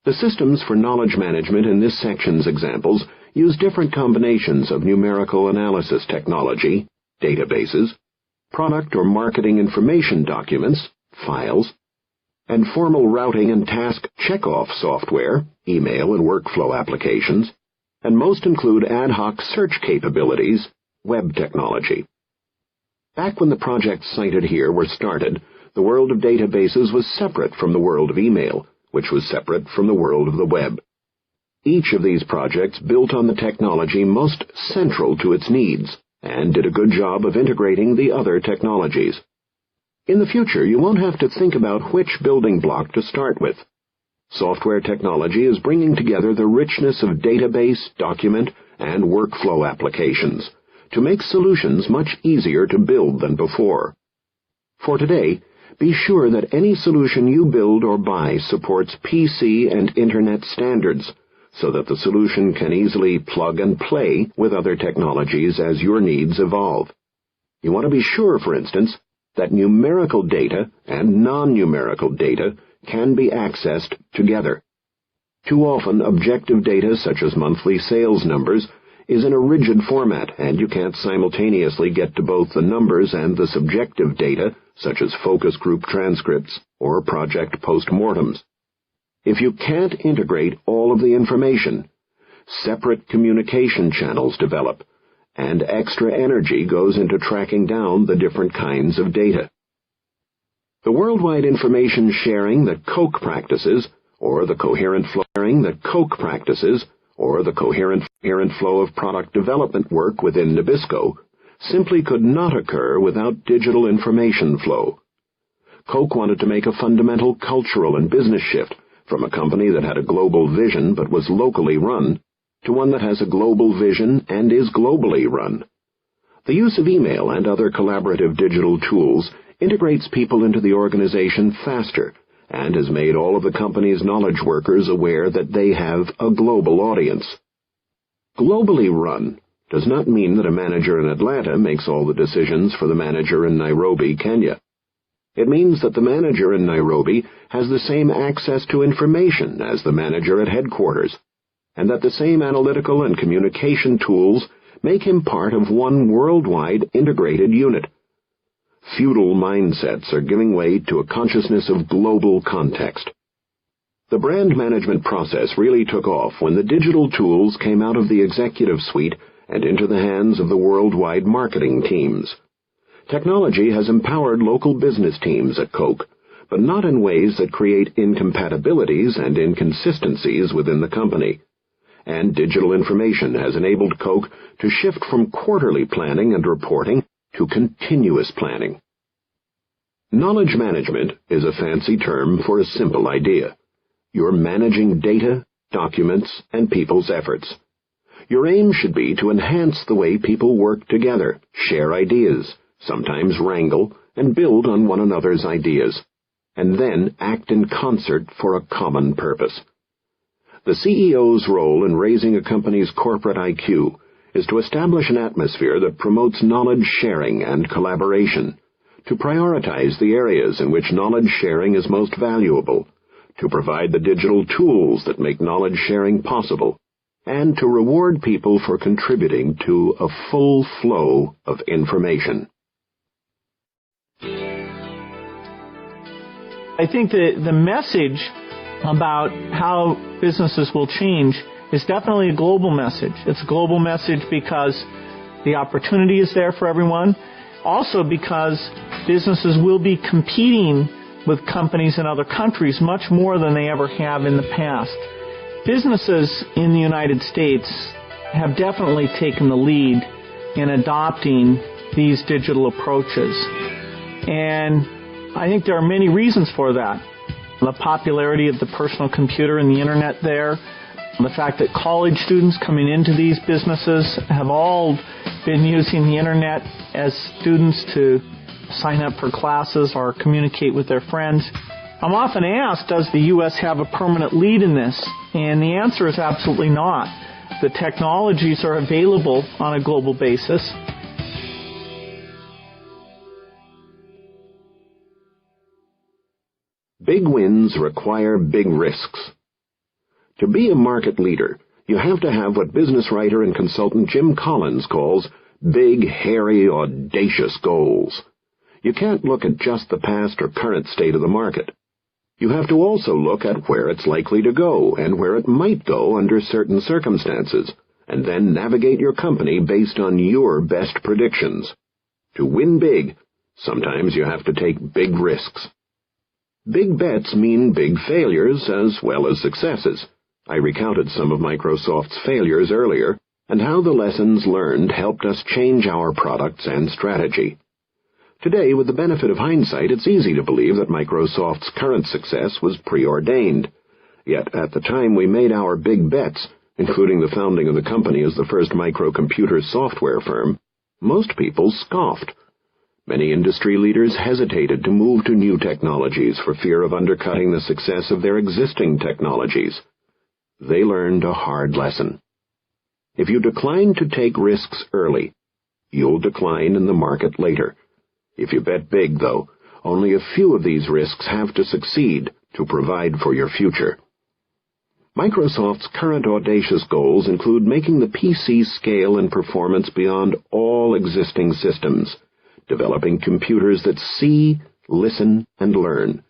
The systems for knowledge management in this section's examples use different combinations of numerical analysis technology, databases, product or marketing information documents, files, and formal routing and task checkoff software, email and workflow applications, and most include ad hoc search capabilities, web technology. Back when the projects cited here were started, the world of databases was separate from the world of email, which was separate from the world of the web. Each of these projects built on the technology most central to its needs, and did a good job of integrating the other technologies. In the future, you won't have to think about which building block to start with. Software technology is bringing together the richness of database, document, and workflow applications to make solutions much easier to build than before. For today, be sure that any solution you build or buy supports PC and Internet standards, so that the solution can easily plug and play with other technologies as your needs evolve. You want to be sure, for instance, that numerical data and non-numerical data can be accessed together. Too often, objective data such as monthly sales numbers is in a rigid format, and you can't simultaneously get to both the numbers and the subjective data, such as focus group transcripts or project postmortems. If you can't integrate all of the information, separate communication channels develop, and extra energy goes into tracking down the different kinds of data. The worldwide information sharing that Coke practices, or the coherent flow of product development work within Nabisco, simply could not occur without digital information flow. Coke wanted to make a fundamental cultural and business shift from a company that had a global vision but was locally run to one that has a global vision and is globally run. The use of email and other collaborative digital tools integrates people into the organization faster and has made all of the company's knowledge workers aware that they have a global audience. Globally run does not mean that a manager in Atlanta makes all the decisions for the manager in Nairobi, Kenya. It means that the manager in Nairobi has the same access to information as the manager at headquarters, and that the same analytical and communication tools make him part of one worldwide integrated unit. Feudal mindsets are giving way to a consciousness of global context. The brand management process really took off when the digital tools came out of the executive suite and into the hands of the worldwide marketing teams. Technology has empowered local business teams at Coke, but not in ways that create incompatibilities and inconsistencies within the company. And digital information has enabled Coke to shift from quarterly planning and reporting to continuous planning. Knowledge management is a fancy term for a simple idea. You're managing data, documents, and people's efforts. Your aim should be to enhance the way people work together, share ideas, sometimes wrangle, and build on one another's ideas, and then act in concert for a common purpose. The CEO's role in raising a company's corporate IQ is to establish an atmosphere that promotes knowledge sharing and collaboration, to prioritize the areas in which knowledge sharing is most valuable, to provide the digital tools that make knowledge sharing possible, and to reward people for contributing to a full flow of information. I think the message about how businesses will change is definitely a global message. It's a global message because the opportunity is there for everyone, also because businesses will be competing with companies in other countries much more than they ever have in the past. Businesses in the United States have definitely taken the lead in adopting these digital approaches. And I think there are many reasons for that. The popularity of the personal computer and the internet there, the fact that college students coming into these businesses have all been using the internet as students to sign up for classes or communicate with their friends. I'm often asked, does the U.S. have a permanent lead in this? And the answer is absolutely not. The technologies are available on a global basis. Big wins require big risks. To be a market leader, you have to have what business writer and consultant Jim Collins calls big, hairy, audacious goals. You can't look at just the past or current state of the market. You have to also look at where it's likely to go and where it might go under certain circumstances, and then navigate your company based on your best predictions. To win big, sometimes you have to take big risks. Big bets mean big failures as well as successes. I recounted some of Microsoft's failures earlier, and how the lessons learned helped us change our products and strategy. Today, with the benefit of hindsight, it's easy to believe that Microsoft's current success was preordained. Yet, at the time we made our big bets, including the founding of the company as the first microcomputer software firm, most people scoffed. Many industry leaders hesitated to move to new technologies for fear of undercutting the success of their existing technologies. They learned a hard lesson. If you decline to take risks early, you'll decline in the market later. If you bet big, though, only a few of these risks have to succeed to provide for your future. Microsoft's current audacious goals include making the PC scale in performance beyond all existing systems, developing computers that see, listen, and learn,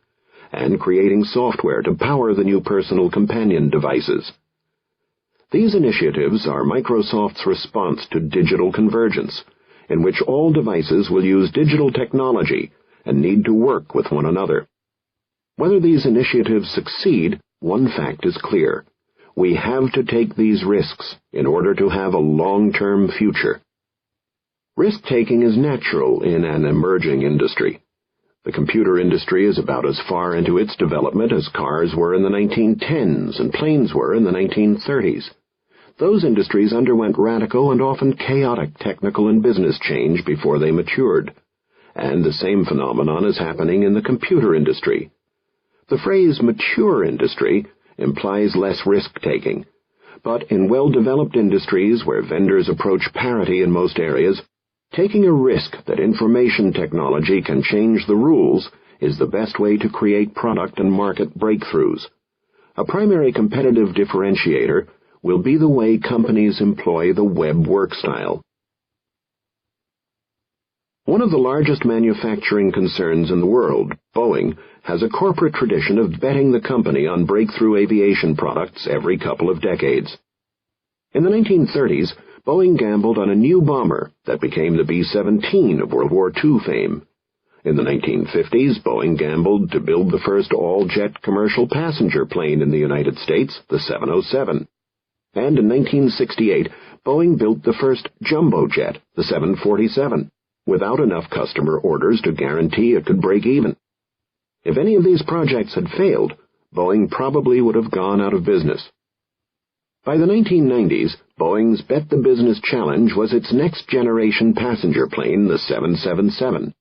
and creating software to power the new personal companion devices. These initiatives are Microsoft's response to digital convergence, in which all devices will use digital technology and need to work with one another. Whether these initiatives succeed, one fact is clear. We have to take these risks in order to have a long-term future. Risk-taking is natural in an emerging industry. The computer industry is about as far into its development as cars were in the 1910s and planes were in the 1930s. Those industries underwent radical and often chaotic technical and business change before they matured. And the same phenomenon is happening in the computer industry. The phrase mature industry implies less risk-taking, but in well-developed industries where vendors approach parity in most areas, taking a risk that information technology can change the rules is the best way to create product and market breakthroughs. A primary competitive differentiator will be the way companies employ the web work style. One of the largest manufacturing concerns in the world, Boeing, has a corporate tradition of betting the company on breakthrough aviation products every couple of decades. In the 1930s, Boeing gambled on a new bomber that became the B-17 of World War II fame. In the 1950s, Boeing gambled to build the first all-jet commercial passenger plane in the United States, the 707. And in 1968, Boeing built the first jumbo jet, the 747, without enough customer orders to guarantee it could break even. If any of these projects had failed, Boeing probably would have gone out of business. By the 1990s, Boeing's Bet the Business challenge was its next-generation passenger plane, the 777.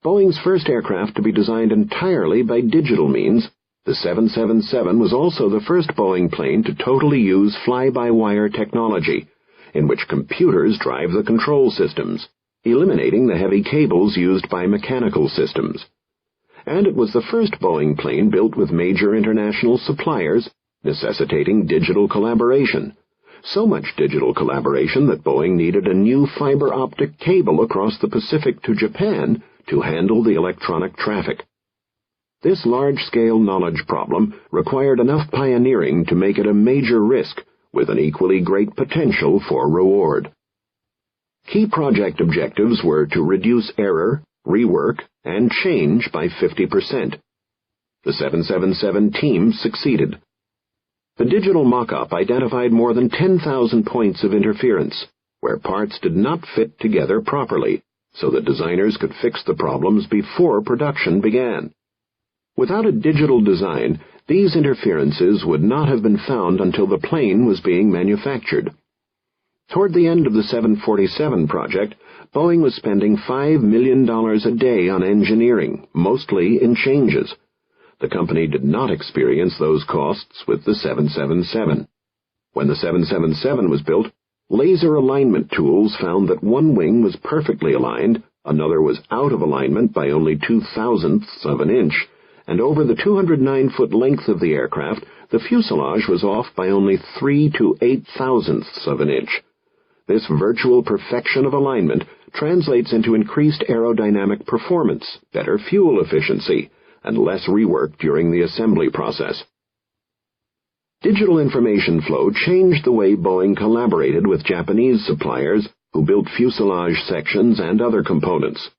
Boeing's first aircraft to be designed entirely by digital means, the 777 was also the first Boeing plane to totally use fly-by-wire technology, in which computers drive the control systems, eliminating the heavy cables used by mechanical systems. And it was the first Boeing plane built with major international suppliers, necessitating digital collaboration. So much digital collaboration that Boeing needed a new fiber optic cable across the Pacific to Japan to handle the electronic traffic. This large-scale knowledge problem required enough pioneering to make it a major risk, with an equally great potential for reward. Key project objectives were to reduce error, rework, and change by 50%. The 777 team succeeded. The digital mock-up identified more than 10,000 points of interference, where parts did not fit together properly, so that designers could fix the problems before production began. Without a digital design, these interferences would not have been found until the plane was being manufactured. Toward the end of the 747 project, Boeing was spending $5 million a day on engineering, mostly in changes. The company did not experience those costs with the 777. When the 777 was built, laser alignment tools found that one wing was perfectly aligned, another was out of alignment by only 0.002 of an inch, and over the 209-foot length of the aircraft, the fuselage was off by only 3 to 0.008 of an inch. This virtual perfection of alignment translates into increased aerodynamic performance, better fuel efficiency, and less rework during the assembly process. Digital information flow changed the way Boeing collaborated with Japanese suppliers who built fuselage sections and other components.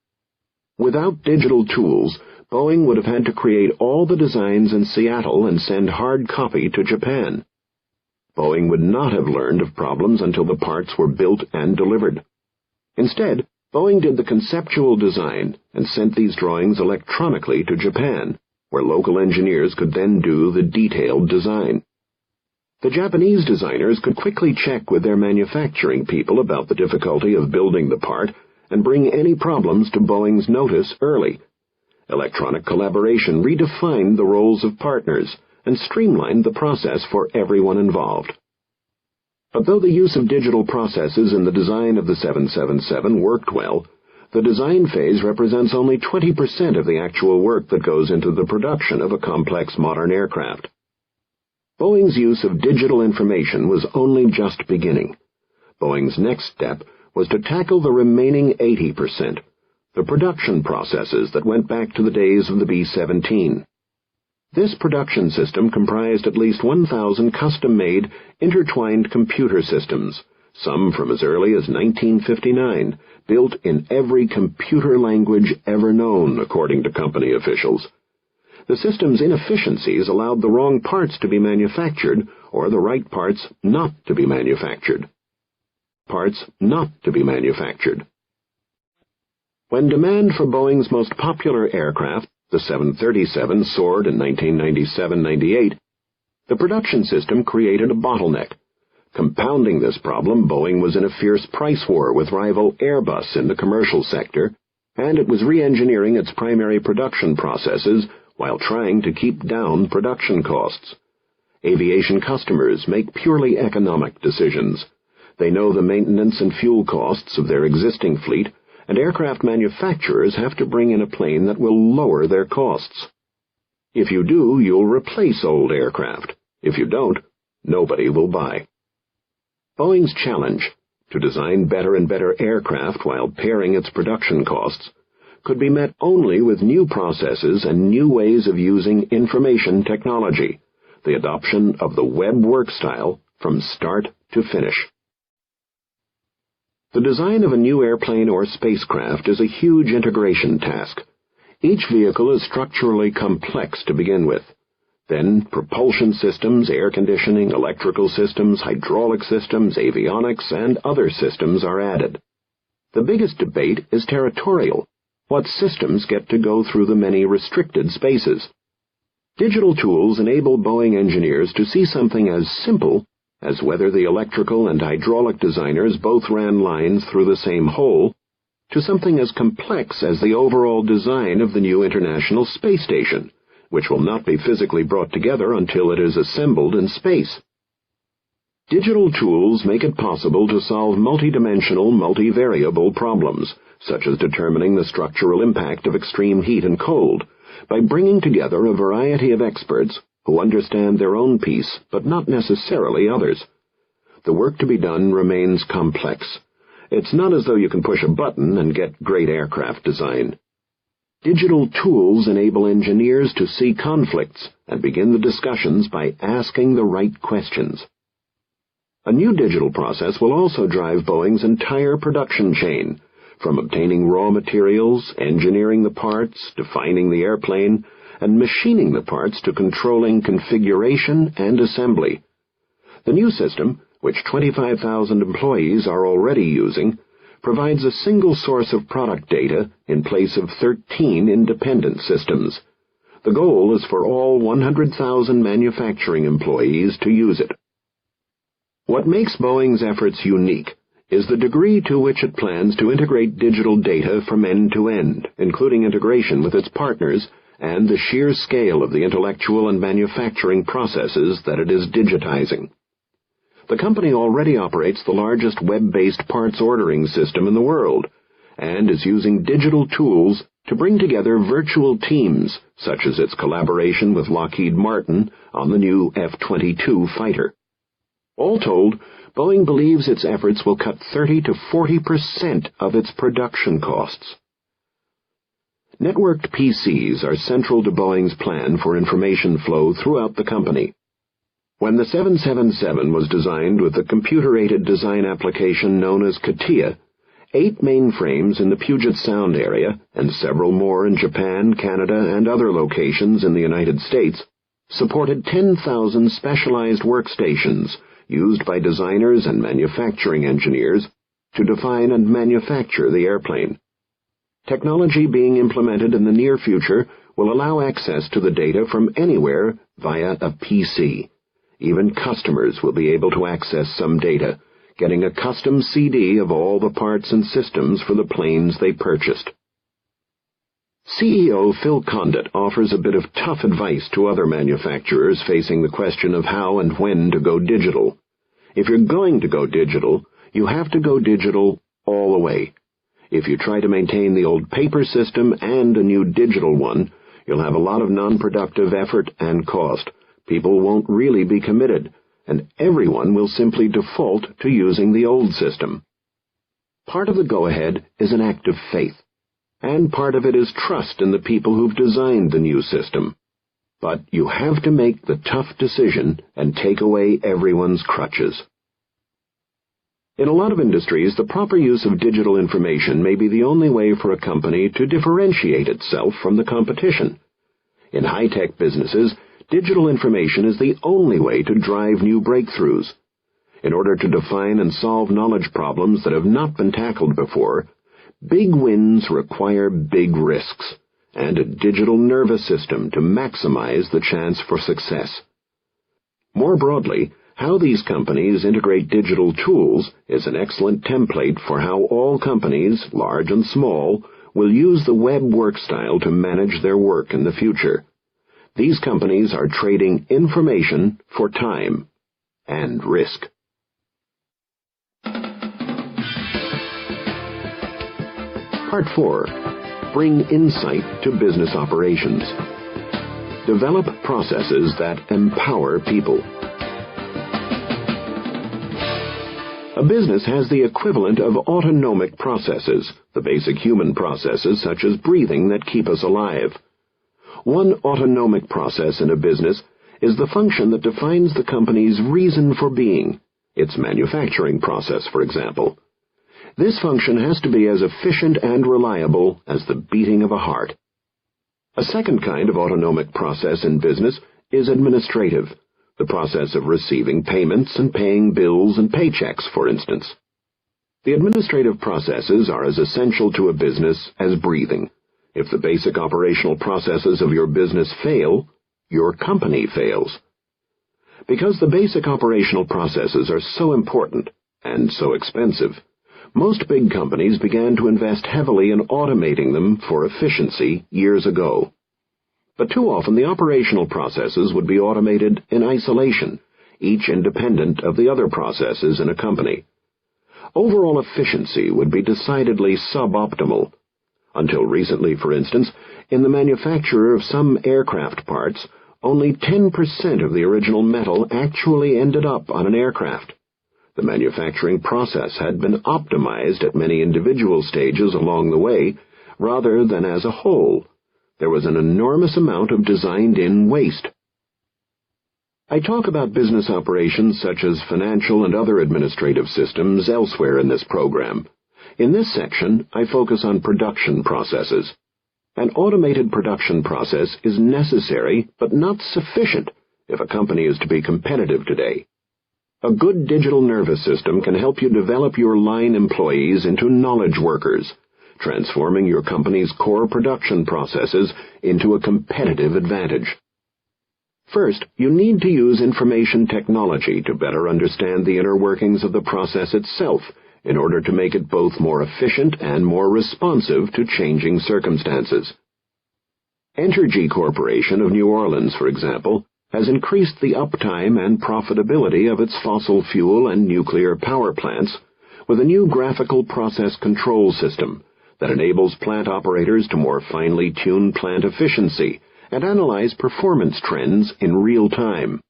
Without digital tools, Boeing would have had to create all the designs in Seattle and send hard copy to Japan. Boeing would not have learned of problems until the parts were built and delivered. Instead, Boeing did the conceptual design and sent these drawings electronically to Japan, where local engineers could then do the detailed design. The Japanese designers could quickly check with their manufacturing people about the difficulty of building the part and bring any problems to Boeing's notice early. Electronic collaboration redefined the roles of partners and streamlined the process for everyone involved. But though the use of digital processes in the design of the 777 worked well, the design phase represents only 20% of the actual work that goes into the production of a complex modern aircraft. Boeing's use of digital information was only just beginning. Boeing's next step was to tackle the remaining 80%, the production processes that went back to the days of the B-17. This production system comprised at least 1,000 custom-made, intertwined computer systems, some from as early as 1959, built in every computer language ever known, according to company officials. The system's inefficiencies allowed the wrong parts to be manufactured, or the right parts not to be manufactured. When demand for Boeing's most popular aircraft, the 737, soared in 1997-98, the production system created a bottleneck. Compounding this problem, Boeing was in a fierce price war with rival Airbus in the commercial sector, and it was re-engineering its primary production processes while trying to keep down production costs. Aviation customers make purely economic decisions. They know the maintenance and fuel costs of their existing fleet, and aircraft manufacturers have to bring in a plane that will lower their costs. If you do, you'll replace old aircraft. If you don't, nobody will buy. Boeing's challenge, to design better and better aircraft while paring its production costs, could be met only with new processes and new ways of using information technology, the adoption of the web work style from start to finish. The design of a new airplane or spacecraft is a huge integration task. Each vehicle is structurally complex to begin with. Then propulsion systems, air conditioning, electrical systems, hydraulic systems, avionics, and other systems are added. The biggest debate is territorial. What systems get to go through the many restricted spaces? Digital tools enable Boeing engineers to see something as simple as whether the electrical and hydraulic designers both ran lines through the same hole, to something as complex as the overall design of the new International Space Station, which will not be physically brought together until it is assembled in space. Digital tools make it possible to solve multidimensional, multivariable problems, such as determining the structural impact of extreme heat and cold, by bringing together a variety of experts who understand their own piece, but not necessarily others. The work to be done remains complex. It's not as though you can push a button and get great aircraft design. Digital tools enable engineers to see conflicts and begin the discussions by asking the right questions. A new digital process will also drive Boeing's entire production chain, from obtaining raw materials, engineering the parts, defining the airplane, and machining the parts to controlling configuration and assembly. The new system, which 25,000 employees are already using, provides a single source of product data in place of 13 independent systems. The goal is for all 100,000 manufacturing employees to use it. What makes Boeing's efforts unique is the degree to which it plans to integrate digital data from end to end, including integration with its partners, and the sheer scale of the intellectual and manufacturing processes that it is digitizing. The company already operates the largest web-based parts ordering system in the world, and is using digital tools to bring together virtual teams, such as its collaboration with Lockheed Martin on the new F-22 fighter. All told, Boeing believes its efforts will cut 30 to 40% of its production costs. Networked PCs are central to Boeing's plan for information flow throughout the company. When the 777 was designed with the computer-aided design application known as CATIA, 8 mainframes in the Puget Sound area and several more in Japan, Canada, and other locations in the United States supported 10,000 specialized workstations used by designers and manufacturing engineers to define and manufacture the airplane. Technology being implemented in the near future will allow access to the data from anywhere via a PC. Even customers will be able to access some data, getting a custom CD of all the parts and systems for the planes they purchased. CEO Phil Condit offers a bit of tough advice to other manufacturers facing the question of how and when to go digital. If you're going to go digital, you have to go digital all the way. If you try to maintain the old paper system and a new digital one, you'll have a lot of non-productive effort and cost. People won't really be committed, and everyone will simply default to using the old system. Part of the go-ahead is an act of faith, and part of it is trust in the people who've designed the new system. But you have to make the tough decision and take away everyone's crutches. In a lot of industries, the proper use of digital information may be the only way for a company to differentiate itself from the competition. In high-tech businesses, digital information is the only way to drive new breakthroughs. In order to define and solve knowledge problems that have not been tackled before, big wins require big risks, and a digital nervous system to maximize the chance for success. More broadly, how these companies integrate digital tools is an excellent template for how all companies, large and small, will use the web work style to manage their work in the future. These companies are trading information for time and risk. Part 4. Bring insight to business operations. Develop processes that empower people. A business has the equivalent of autonomic processes, the basic human processes such as breathing that keep us alive. One autonomic process in a business is the function that defines the company's reason for being, its manufacturing process, for example. This function has to be as efficient and reliable as the beating of a heart. A second kind of autonomic process in business is administrative, the process of receiving payments and paying bills and paychecks, for instance. The administrative processes are as essential to a business as breathing. If the basic operational processes of your business fail, your company fails. Because the basic operational processes are so important and so expensive, most big companies began to invest heavily in automating them for efficiency years ago. But too often the operational processes would be automated in isolation, each independent of the other processes in a company. Overall efficiency would be decidedly suboptimal. Until recently, for instance, in the manufacture of some aircraft parts, only 10% of the original metal actually ended up on an aircraft. The manufacturing process had been optimized at many individual stages along the way, rather than as a whole. There was an enormous amount of designed-in waste. I talk about business operations such as financial and other administrative systems elsewhere in this program. In this section, I focus on production processes. An automated production process is necessary but not sufficient if a company is to be competitive today. A good digital nervous system can help you develop your line employees into knowledge workers, transforming your company's core production processes into a competitive advantage. First, you need to use information technology to better understand the inner workings of the process itself in order to make it both more efficient and more responsive to changing circumstances. Entergy Corporation of New Orleans, for example, has increased the uptime and profitability of its fossil fuel and nuclear power plants with a new graphical process control system that enables plant operators to more finely tune plant efficiency and analyze performance trends in real time.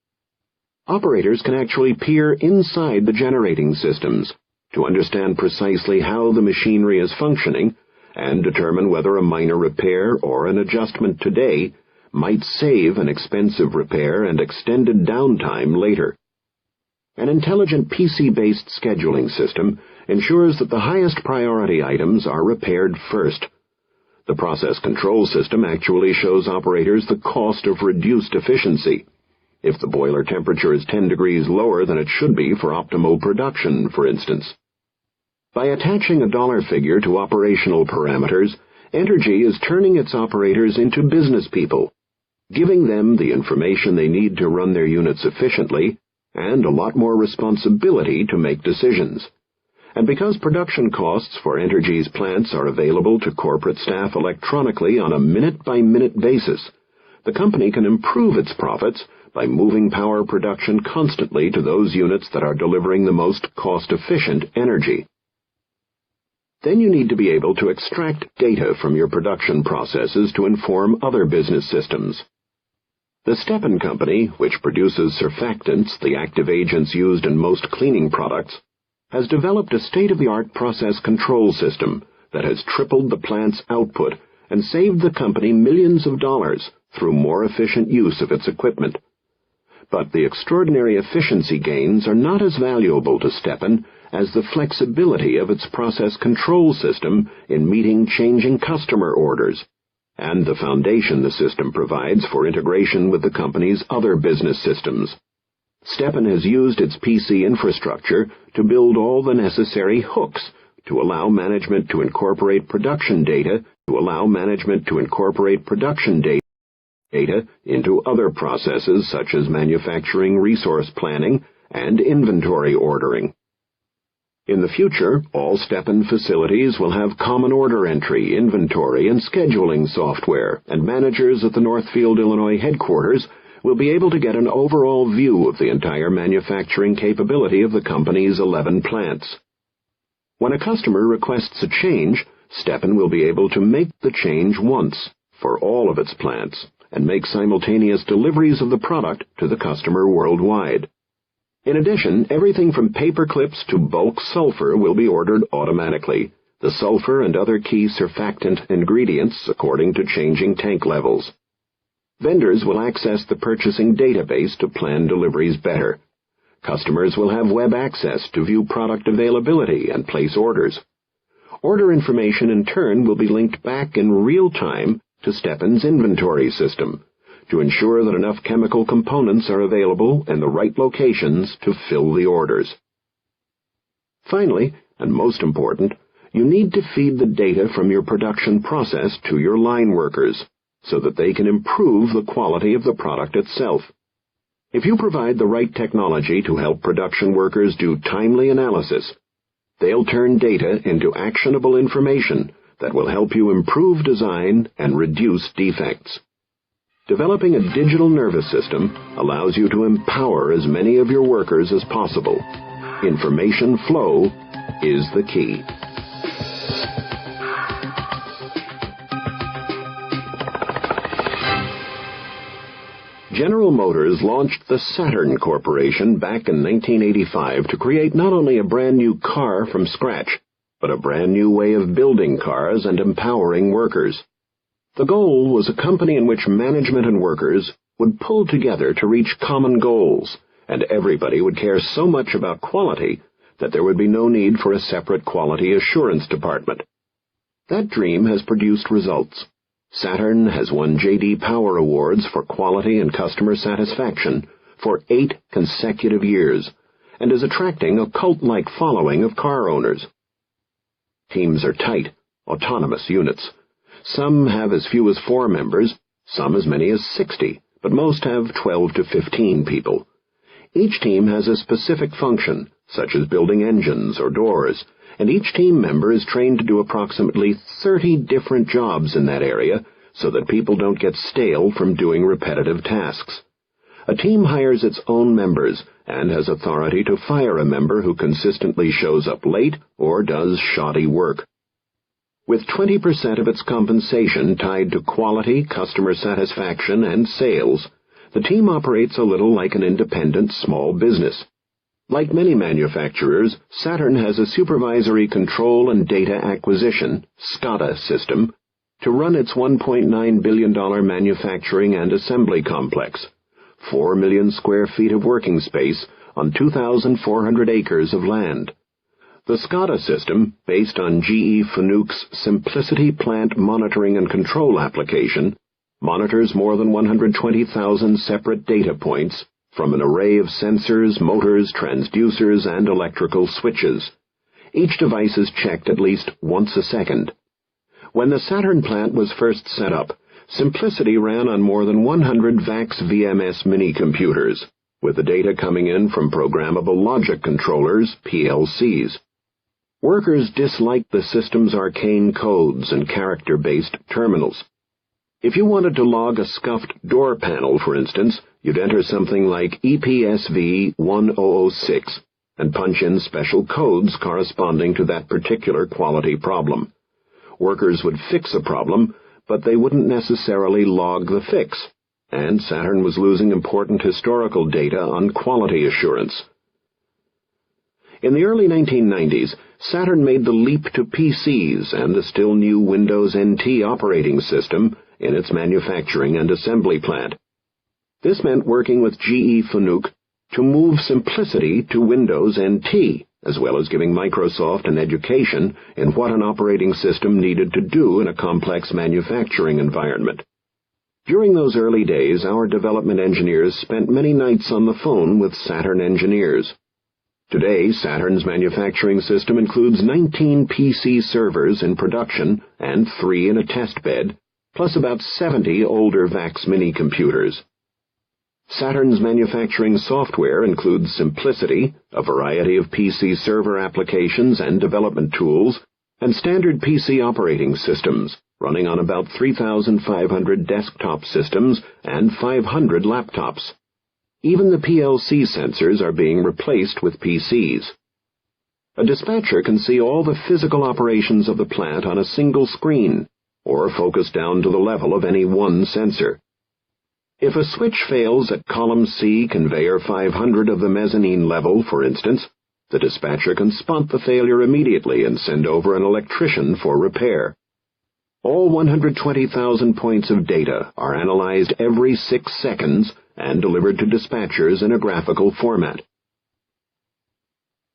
Operators can actually peer inside the generating systems to understand precisely how the machinery is functioning and determine whether a minor repair or an adjustment today might save an expensive repair and extended downtime later. An intelligent PC-based scheduling system ensures that the highest priority items are repaired first. The process control system actually shows operators the cost of reduced efficiency. If the boiler temperature is 10 degrees lower than it should be for optimal production, for instance. By attaching a dollar figure to operational parameters, Entergy is turning its operators into business people, giving them the information they need to run their units efficiently and a lot more responsibility to make decisions. And because production costs for Entergy's plants are available to corporate staff electronically on a minute-by-minute basis, the company can improve its profits by moving power production constantly to those units that are delivering the most cost-efficient energy. Then you need to be able to extract data from your production processes to inform other business systems. The Stepan Company, which produces surfactants, the active agents used in most cleaning products, has developed a state-of-the-art process control system that has tripled the plant's output and saved the company millions of dollars through more efficient use of its equipment. But the extraordinary efficiency gains are not as valuable to Stepan as the flexibility of its process control system in meeting changing customer orders, and the foundation the system provides for integration with the company's other business systems. Stepan has used its PC infrastructure to build all the necessary hooks to allow management to incorporate production data into other processes such as manufacturing resource planning and inventory ordering. In the future, all Stepan facilities will have common order entry, inventory, and scheduling software, and managers at the Northfield, Illinois headquarters will be able to get an overall view of the entire manufacturing capability of the company's 11 plants. When a customer requests a change, Stepan will be able to make the change once for all of its plants and make simultaneous deliveries of the product to the customer worldwide. In addition, everything from paper clips to bulk sulfur will be ordered automatically, the sulfur and other key surfactant ingredients according to changing tank levels. Vendors will access the purchasing database to plan deliveries better. Customers will have web access to view product availability and place orders. Order information in turn will be linked back in real time to Stepan's inventory system to ensure that enough chemical components are available in the right locations to fill the orders. Finally, and most important, you need to feed the data from your production process to your line workers so that they can improve the quality of the product itself. If you provide the right technology to help production workers do timely analysis, they'll turn data into actionable information that will help you improve design and reduce defects. Developing a digital nervous system allows you to empower as many of your workers as possible. Information flow is the key. General Motors launched the Saturn Corporation back in 1985 to create not only a brand new car from scratch, but a brand new way of building cars and empowering workers. The goal was a company in which management and workers would pull together to reach common goals, and everybody would care so much about quality that there would be no need for a separate quality assurance department. That dream has produced results. Saturn has won J.D. Power Awards for quality and customer satisfaction for 8 consecutive years, and is attracting a cult-like following of car owners. Teams are tight, autonomous units. Some have as few as 4 members, some as many as 60, but most have 12 to 15 people. Each team has a specific function, such as building engines or doors, and each team member is trained to do approximately 30 different jobs in that area so that people don't get stale from doing repetitive tasks. A team hires its own members and has authority to fire a member who consistently shows up late or does shoddy work. With 20% of its compensation tied to quality, customer satisfaction, and sales, the team operates a little like an independent small business. Like many manufacturers, Saturn has a supervisory control and data acquisition (SCADA) system to run its $1.9 billion manufacturing and assembly complex, 4 million square feet of working space on 2,400 acres of land. The SCADA system, based on GE Fanuc's Simplicity Plant Monitoring and Control application, monitors more than 120,000 separate data points from an array of sensors, motors, transducers, and electrical switches. Each device is checked at least once a second. When the Saturn plant was first set up, Simplicity ran on more than 100 VAX VMS mini-computers, with the data coming in from programmable logic controllers, PLCs. Workers disliked the system's arcane codes and character-based terminals. If you wanted to log a scuffed door panel, for instance, you'd enter something like EPSV 1006 and punch in special codes corresponding to that particular quality problem. Workers would fix a problem, but they wouldn't necessarily log the fix, and Saturn was losing important historical data on quality assurance. In the early 1990s, Saturn made the leap to PCs and the still new Windows NT operating system in its manufacturing and assembly plant. This meant working with GE Fanuc to move Simplicity to Windows NT, as well as giving Microsoft an education in what an operating system needed to do in a complex manufacturing environment. During those early days, our development engineers spent many nights on the phone with Saturn engineers. Today, Saturn's manufacturing system includes 19 PC servers in production and 3 in a test bed, plus about 70 older VAX mini-computers. Saturn's manufacturing software includes Simplicity, a variety of PC server applications and development tools, and standard PC operating systems, running on about 3,500 desktop systems and 500 laptops. Even the PLC sensors are being replaced with PCs. A dispatcher can see all the physical operations of the plant on a single screen, or focus down to the level of any one sensor. If a switch fails at column C, conveyor 500 of the mezzanine level, for instance, the dispatcher can spot the failure immediately and send over an electrician for repair. All 120,000 points of data are analyzed every 6 seconds and delivered to dispatchers in a graphical format.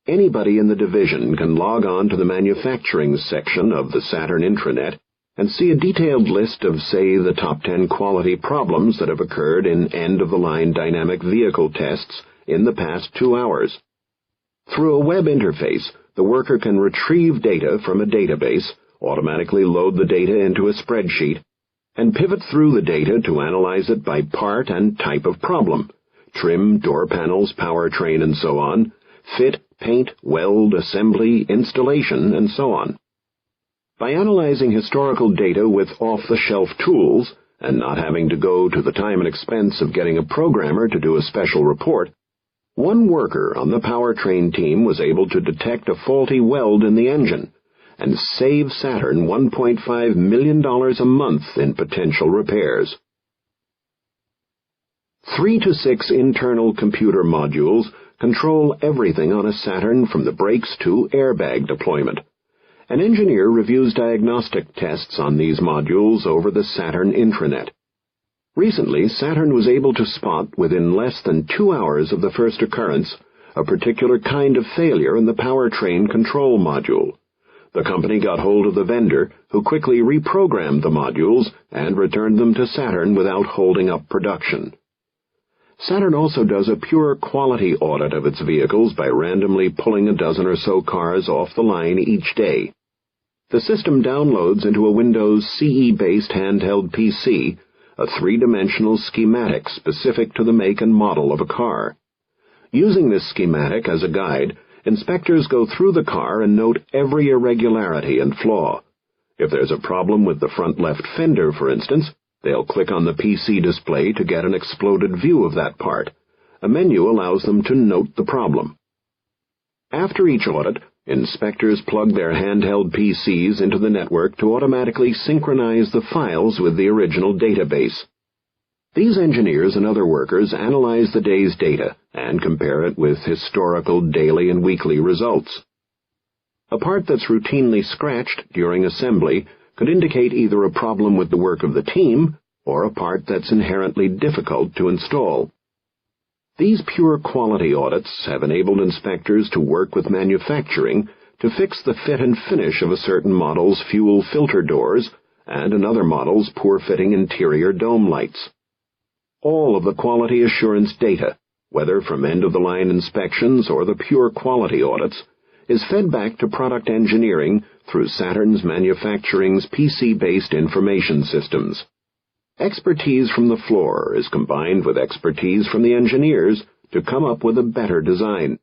Anybody in the division can log on to the manufacturing section of the Saturn intranet and see a detailed list of, say, the top 10 quality problems that have occurred in end-of-the-line dynamic vehicle tests in the past 2 hours. Through a web interface, the worker can retrieve data from a database, automatically load the data into a spreadsheet, and pivot through the data to analyze it by part and type of problem: trim, door panels, powertrain, and so on, fit, paint, weld, assembly, installation, and so on. By analyzing historical data with off-the-shelf tools, and not having to go to the time and expense of getting a programmer to do a special report, one worker on the powertrain team was able to detect a faulty weld in the engine and save Saturn $1.5 million a month in potential repairs. 3 to 6 internal computer modules control everything on a Saturn, from the brakes to airbag deployment. An engineer reviews diagnostic tests on these modules over the Saturn intranet. Recently, Saturn was able to spot, within less than 2 hours of the first occurrence, a particular kind of failure in the powertrain control module. The company got hold of the vendor, who quickly reprogrammed the modules and returned them to Saturn without holding up production. Saturn also does a pure quality audit of its vehicles by randomly pulling a dozen or so cars off the line each day. The system downloads into a Windows CE-based handheld PC a 3-dimensional schematic specific to the make and model of a car. Using this schematic as a guide, inspectors go through the car and note every irregularity and flaw. If there's a problem with the front left fender, for instance, they'll click on the PC display to get an exploded view of that part. A menu allows them to note the problem. After each audit, inspectors plug their handheld PCs into the network to automatically synchronize the files with the original database. These engineers and other workers analyze the day's data and compare it with historical daily and weekly results. A part that's routinely scratched during assembly could indicate either a problem with the work of the team or a part that's inherently difficult to install. These pure quality audits have enabled inspectors to work with manufacturing to fix the fit and finish of a certain model's fuel filter doors and another model's poor-fitting interior dome lights. All of the quality assurance data, whether from end-of-the-line inspections or the pure quality audits, is fed back to product engineering through Saturn's manufacturing's PC-based information systems. Expertise from the floor is combined with expertise from the engineers to come up with a better design.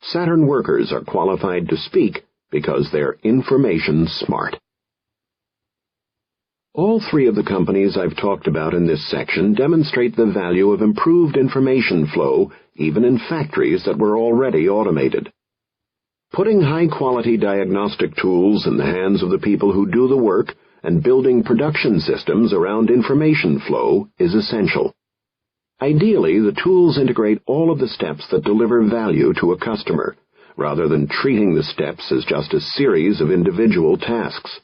Saturn workers are qualified to speak because they're information smart. All 3 of the companies I've talked about in this section demonstrate the value of improved information flow even in factories that were already automated. Putting high-quality diagnostic tools in the hands of the people who do the work and building production systems around information flow is essential. Ideally, the tools integrate all of the steps that deliver value to a customer, rather than treating the steps as just a series of individual tasks.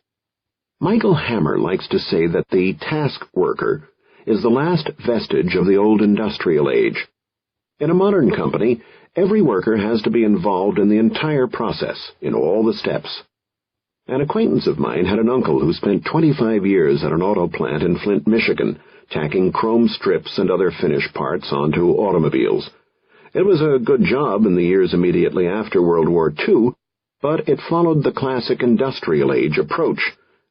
Michael Hammer likes to say that the task worker is the last vestige of the old industrial age. In a modern company, every worker has to be involved in the entire process, in all the steps. An acquaintance of mine had an uncle who spent 25 years at an auto plant in Flint, Michigan, tacking chrome strips and other finished parts onto automobiles. It was a good job in the years immediately after World War II, but it followed the classic industrial age approach: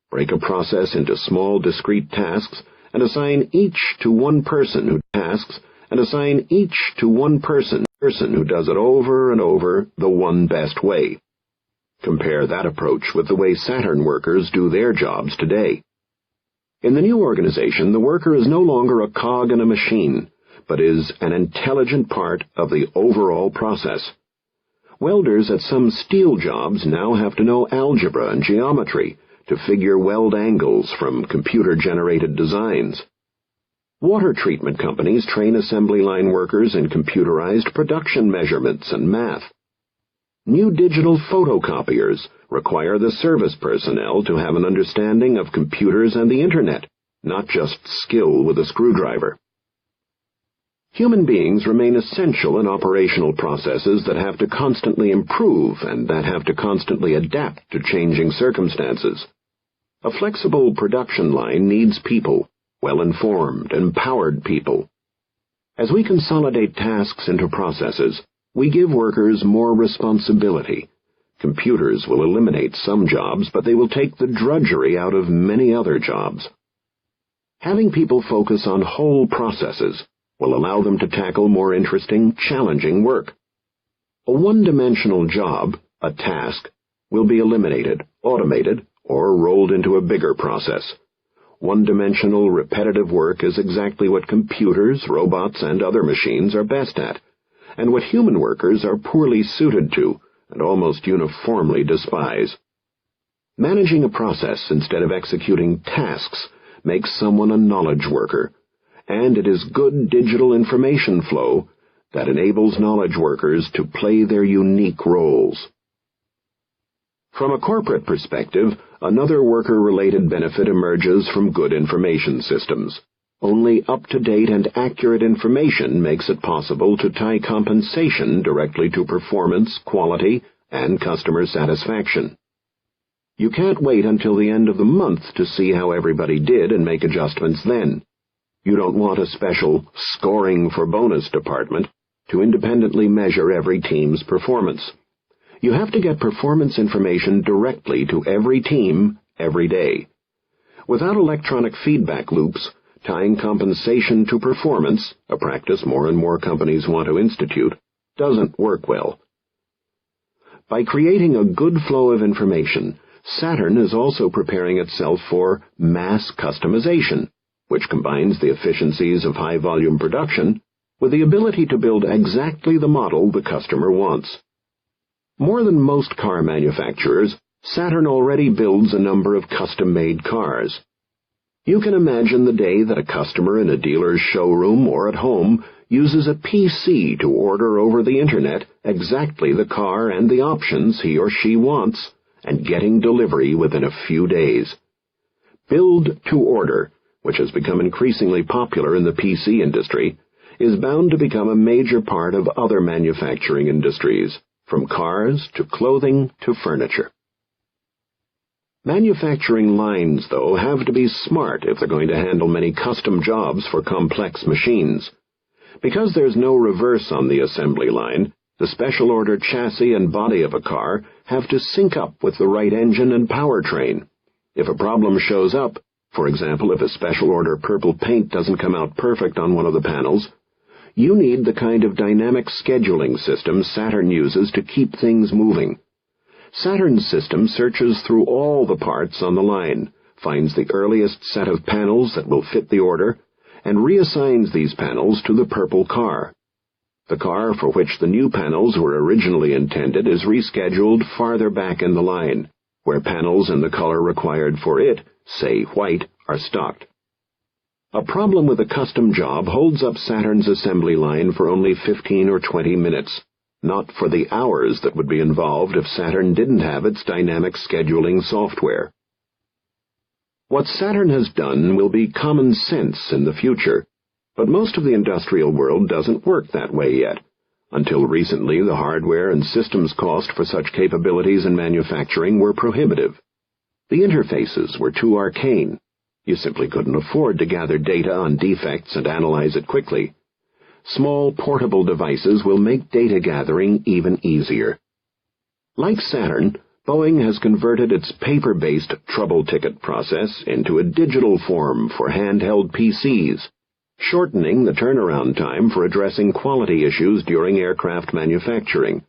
break a process into small, discrete tasks and assign each to one person who does it over and over the one best way. Compare that approach with the way Saturn workers do their jobs today. In the new organization, the worker is no longer a cog in a machine, but is an intelligent part of the overall process. Welders at some steel jobs now have to know algebra and geometry to figure weld angles from computer-generated designs. Water treatment companies train assembly line workers in computerized production measurements and math. New digital photocopiers require the service personnel to have an understanding of computers and the Internet, not just skill with a screwdriver. Human beings remain essential in operational processes that have to constantly improve and that have to constantly adapt to changing circumstances. A flexible production line needs people, well-informed, empowered people. As we consolidate tasks into processes, we give workers more responsibility. Computers will eliminate some jobs, but they will take the drudgery out of many other jobs. Having people focus on whole processes will allow them to tackle more interesting, challenging work. A one-dimensional job, a task, will be eliminated, automated, or rolled into a bigger process. One-dimensional, repetitive work is exactly what computers, robots, and other machines are best at, and what human workers are poorly suited to and almost uniformly despise. Managing a process instead of executing tasks makes someone a knowledge worker, and it is good digital information flow that enables knowledge workers to play their unique roles. From a corporate perspective, another worker-related benefit emerges from good information systems. Only up-to-date and accurate information makes it possible to tie compensation directly to performance, quality, and customer satisfaction. You can't wait until the end of the month to see how everybody did and make adjustments then. You don't want a special scoring for bonus department to independently measure every team's performance. You have to get performance information directly to every team, every day. Without electronic feedback loops, tying compensation to performance, a practice more and more companies want to institute, doesn't work well. By creating a good flow of information, Saturn is also preparing itself for mass customization, which combines the efficiencies of high-volume production with the ability to build exactly the model the customer wants. More than most car manufacturers, Saturn already builds a number of custom-made cars. You can imagine the day that a customer in a dealer's showroom or at home uses a PC to order over the Internet exactly the car and the options he or she wants, and getting delivery within a few days. Build to order, which has become increasingly popular in the PC industry, is bound to become a major part of other manufacturing industries, from cars to clothing to furniture. Manufacturing lines, though, have to be smart if they're going to handle many custom jobs for complex machines. Because there's no reverse on the assembly line, the special order chassis and body of a car have to sync up with the right engine and powertrain. If a problem shows up, for example, if a special order purple paint doesn't come out perfect on one of the panels, you need the kind of dynamic scheduling system Saturn uses to keep things moving. Saturn's system searches through all the parts on the line, finds the earliest set of panels that will fit the order, and reassigns these panels to the purple car. The car for which the new panels were originally intended is rescheduled farther back in the line, where panels in the color required for it, say white, are stocked. A problem with a custom job holds up Saturn's assembly line for only 15 or 20 minutes, not for the hours that would be involved if Saturn didn't have its dynamic scheduling software. What Saturn has done will be common sense in the future, but most of the industrial world doesn't work that way yet. Until recently, the hardware and systems cost for such capabilities in manufacturing were prohibitive. The interfaces were too arcane. You simply couldn't afford to gather data on defects and analyze it quickly. Small portable devices will make data gathering even easier. Like Saturn, Boeing has converted its paper-based trouble ticket process into a digital form for handheld PCs, shortening the turnaround time for addressing quality issues during aircraft manufacturing.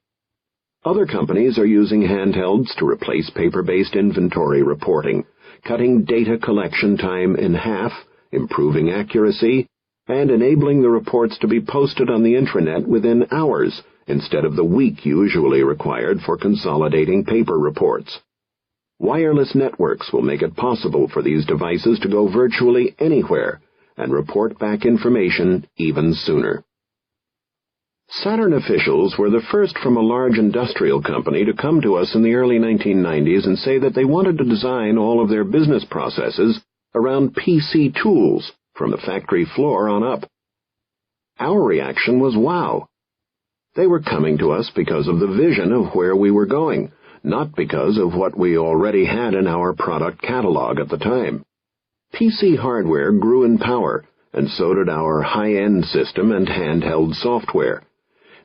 Other companies are using handhelds to replace paper-based inventory reporting, cutting data collection time in half, improving accuracy, and enabling the reports to be posted on the intranet within hours instead of the week usually required for consolidating paper reports. Wireless networks will make it possible for these devices to go virtually anywhere, and report back information even sooner. Saturn officials were the first from a large industrial company to come to us in the early 1990s and say that they wanted to design all of their business processes around PC tools from the factory floor on up. Our reaction was wow. They were coming to us because of the vision of where we were going, not because of what we already had in our product catalog at the time. PC hardware grew in power, and so did our high-end system and handheld software.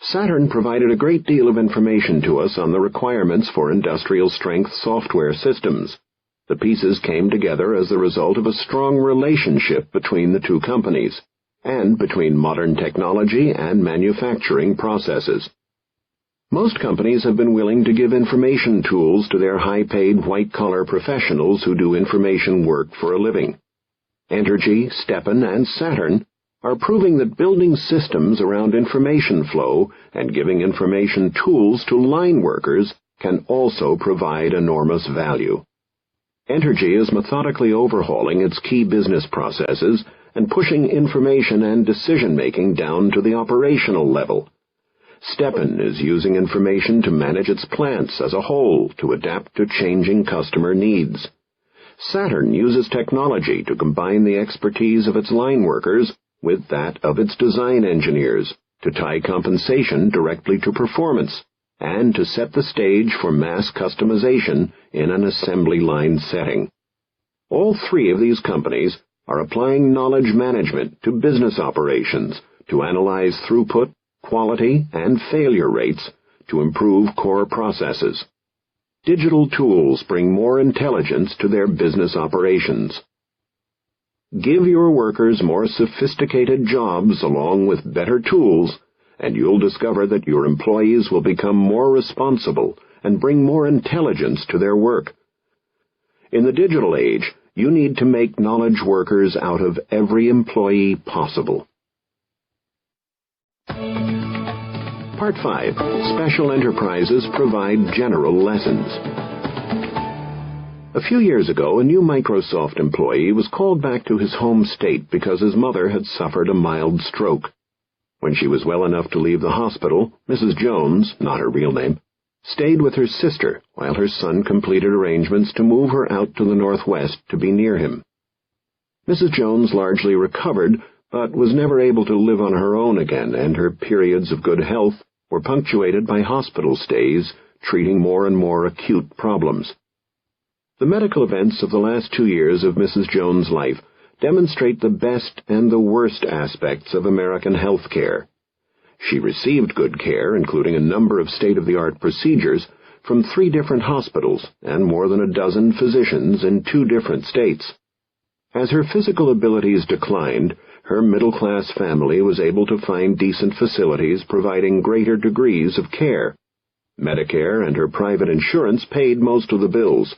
Saturn provided a great deal of information to us on the requirements for industrial-strength software systems. The pieces came together as the result of a strong relationship between the two companies, and between modern technology and manufacturing processes. Most companies have been willing to give information tools to their high-paid white-collar professionals who do information work for a living. Entergy, Stepan, and Saturn are proving that building systems around information flow and giving information tools to line workers can also provide enormous value. Entergy is methodically overhauling its key business processes and pushing information and decision-making down to the operational level. Stepan is using information to manage its plants as a whole to adapt to changing customer needs. Saturn uses technology to combine the expertise of its line workers with that of its design engineers to tie compensation directly to performance and to set the stage for mass customization in an assembly line setting. All three of these companies are applying knowledge management to business operations to analyze throughput, quality, and failure rates to improve core processes. Digital tools bring more intelligence to their business operations. Give your workers more sophisticated jobs along with better tools, and you'll discover that your employees will become more responsible and bring more intelligence to their work. In the digital age, you need to make knowledge workers out of every employee possible. Part 5. Special enterprises provide general lessons. A few years ago, a new Microsoft employee was called back to his home state because his mother had suffered a mild stroke. When she was well enough to leave the hospital, Mrs. Jones, not her real name, stayed with her sister while her son completed arrangements to move her out to the Northwest to be near him. Mrs. Jones largely recovered, but was never able to live on her own again, and her periods of good health were punctuated by hospital stays, treating more and more acute problems. The medical events of the last 2 years of Mrs. Jones' life demonstrate the best and the worst aspects of American health care. She received good care, including a number of state-of-the-art procedures, from 3 different hospitals and more than a dozen physicians in 2 different states. As her physical abilities declined, her middle-class family was able to find decent facilities providing greater degrees of care. Medicare and her private insurance paid most of the bills.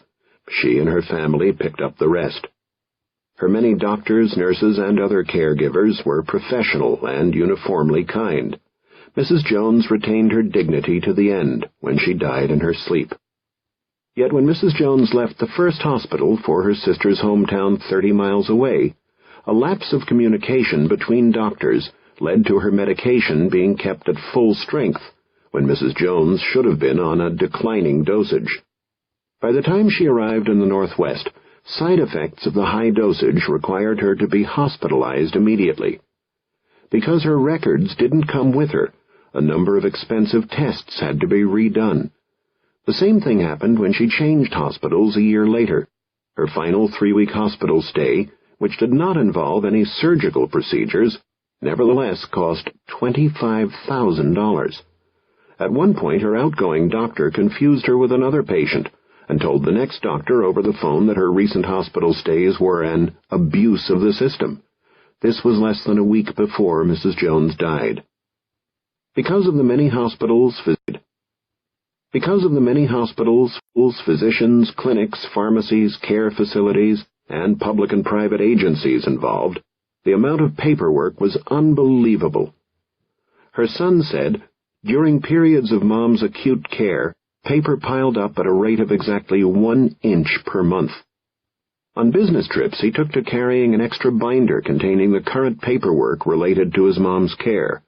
She and her family picked up the rest. Her many doctors, nurses, and other caregivers were professional and uniformly kind. Mrs. Jones retained her dignity to the end when she died in her sleep. Yet when Mrs. Jones left the first hospital for her sister's hometown 30 miles away, a lapse of communication between doctors led to her medication being kept at full strength when Mrs. Jones should have been on a declining dosage. By the time she arrived in the Northwest, side effects of the high dosage required her to be hospitalized immediately. Because her records didn't come with her, a number of expensive tests had to be redone. The same thing happened when she changed hospitals a year later. Her final 3-week hospital stay, which did not involve any surgical procedures, nevertheless cost $25,000. At one point, her outgoing doctor confused her with another patient and told the next doctor over the phone that her recent hospital stays were an abuse of the system. This was less than a week before Mrs. Jones died. Because of the many hospitals, physicians, clinics, pharmacies, care facilities, and public and private agencies involved, the amount of paperwork was unbelievable. Her son said, during periods of Mom's acute care, paper piled up at a rate of exactly 1 inch per month. On business trips, he took to carrying an extra binder containing the current paperwork related to his mom's care.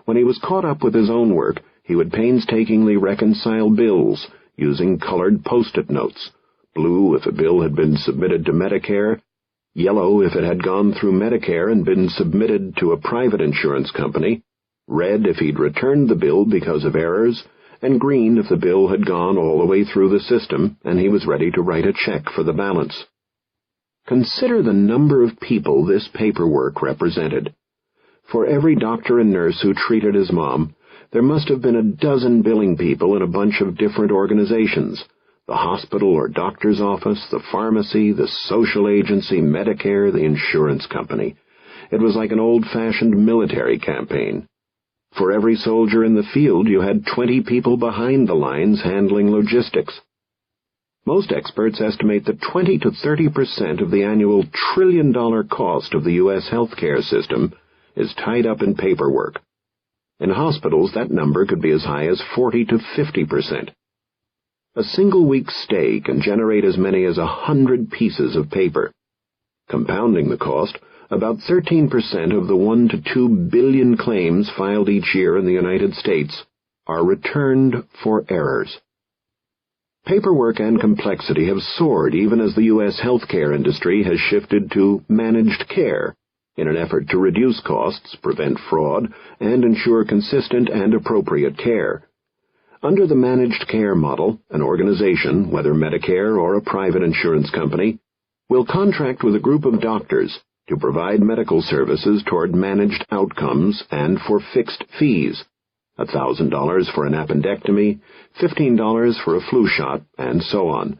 When he was caught up with his own work, he would painstakingly reconcile bills using colored Post-it notes, blue if a bill had been submitted to Medicare, yellow if it had gone through Medicare and been submitted to a private insurance company, red if he'd returned the bill because of errors, and green if the bill had gone all the way through the system and he was ready to write a check for the balance. Consider the number of people this paperwork represented. For every doctor and nurse who treated his mom, there must have been a dozen billing people in a bunch of different organizations: the hospital or doctor's office, the pharmacy, the social agency, Medicare, the insurance company. It was like an old-fashioned military campaign. For every soldier in the field, you had 20 people behind the lines handling logistics. Most experts estimate that 20 to 30% of the annual trillion-dollar cost of the U.S. healthcare system is tied up in paperwork. In hospitals, that number could be as high as 40 to 50%. A single week's stay can generate as many as 100 pieces of paper. Compounding the cost, about 13% of the 1 to 2 billion claims filed each year in the United States are returned for errors. Paperwork and complexity have soared even as the U.S. healthcare industry has shifted to managed care in an effort to reduce costs, prevent fraud, and ensure consistent and appropriate care. Under the managed care model, an organization, whether Medicare or a private insurance company, will contract with a group of doctors to provide medical services toward managed outcomes and for fixed fees: $1,000 for an appendectomy, $15 for a flu shot, and so on.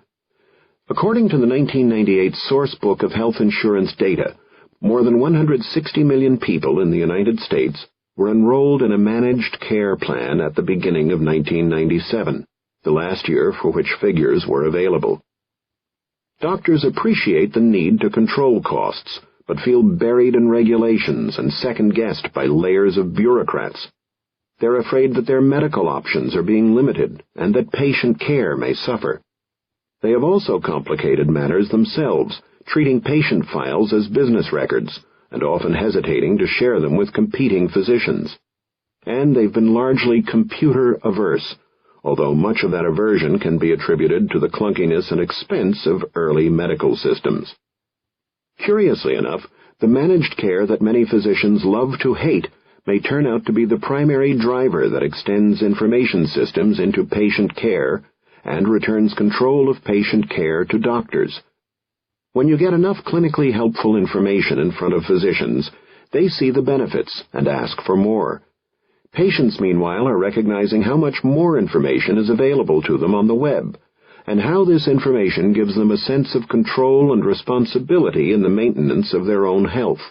According to the 1998 Source Book of Health Insurance Data, more than 160 million people in the United States were enrolled in a managed care plan at the beginning of 1997, the last year for which figures were available. Doctors appreciate the need to control costs, but feel buried in regulations and second-guessed by layers of bureaucrats. They're afraid that their medical options are being limited and that patient care may suffer. They have also complicated matters themselves, treating patient files as business records and often hesitating to share them with competing physicians. And they've been largely computer-averse, although much of that aversion can be attributed to the clunkiness and expense of early medical systems. Curiously enough, the managed care that many physicians love to hate may turn out to be the primary driver that extends information systems into patient care and returns control of patient care to doctors. When you get enough clinically helpful information in front of physicians, they see the benefits and ask for more. Patients, meanwhile, are recognizing how much more information is available to them on the web, and how this information gives them a sense of control and responsibility in the maintenance of their own health.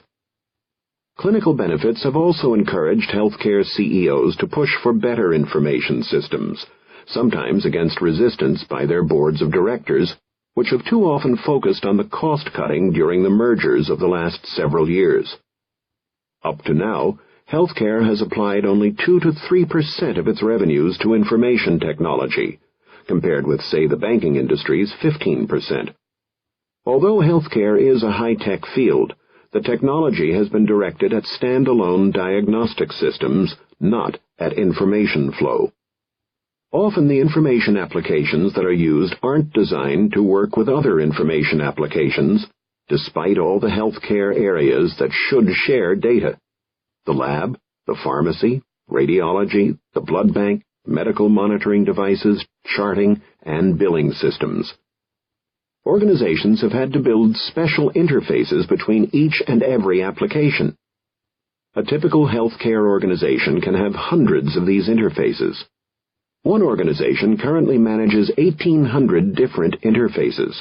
Clinical benefits have also encouraged healthcare CEOs to push for better information systems, sometimes against resistance by their boards of directors, which have too often focused on the cost-cutting during the mergers of the last several years. Up to now, healthcare has applied only 2 to 3% of its revenues to information technology, compared with, say, the banking industry's 15%. Although healthcare is a high-tech field, the technology has been directed at standalone diagnostic systems, not at information flow. Often the information applications that are used aren't designed to work with other information applications, despite all the healthcare areas that should share data: the lab, the pharmacy, radiology, the blood bank, medical monitoring devices, charting, and billing systems. Organizations have had to build special interfaces between each and every application. A typical healthcare organization can have hundreds of these interfaces. One organization currently manages 1,800 different interfaces.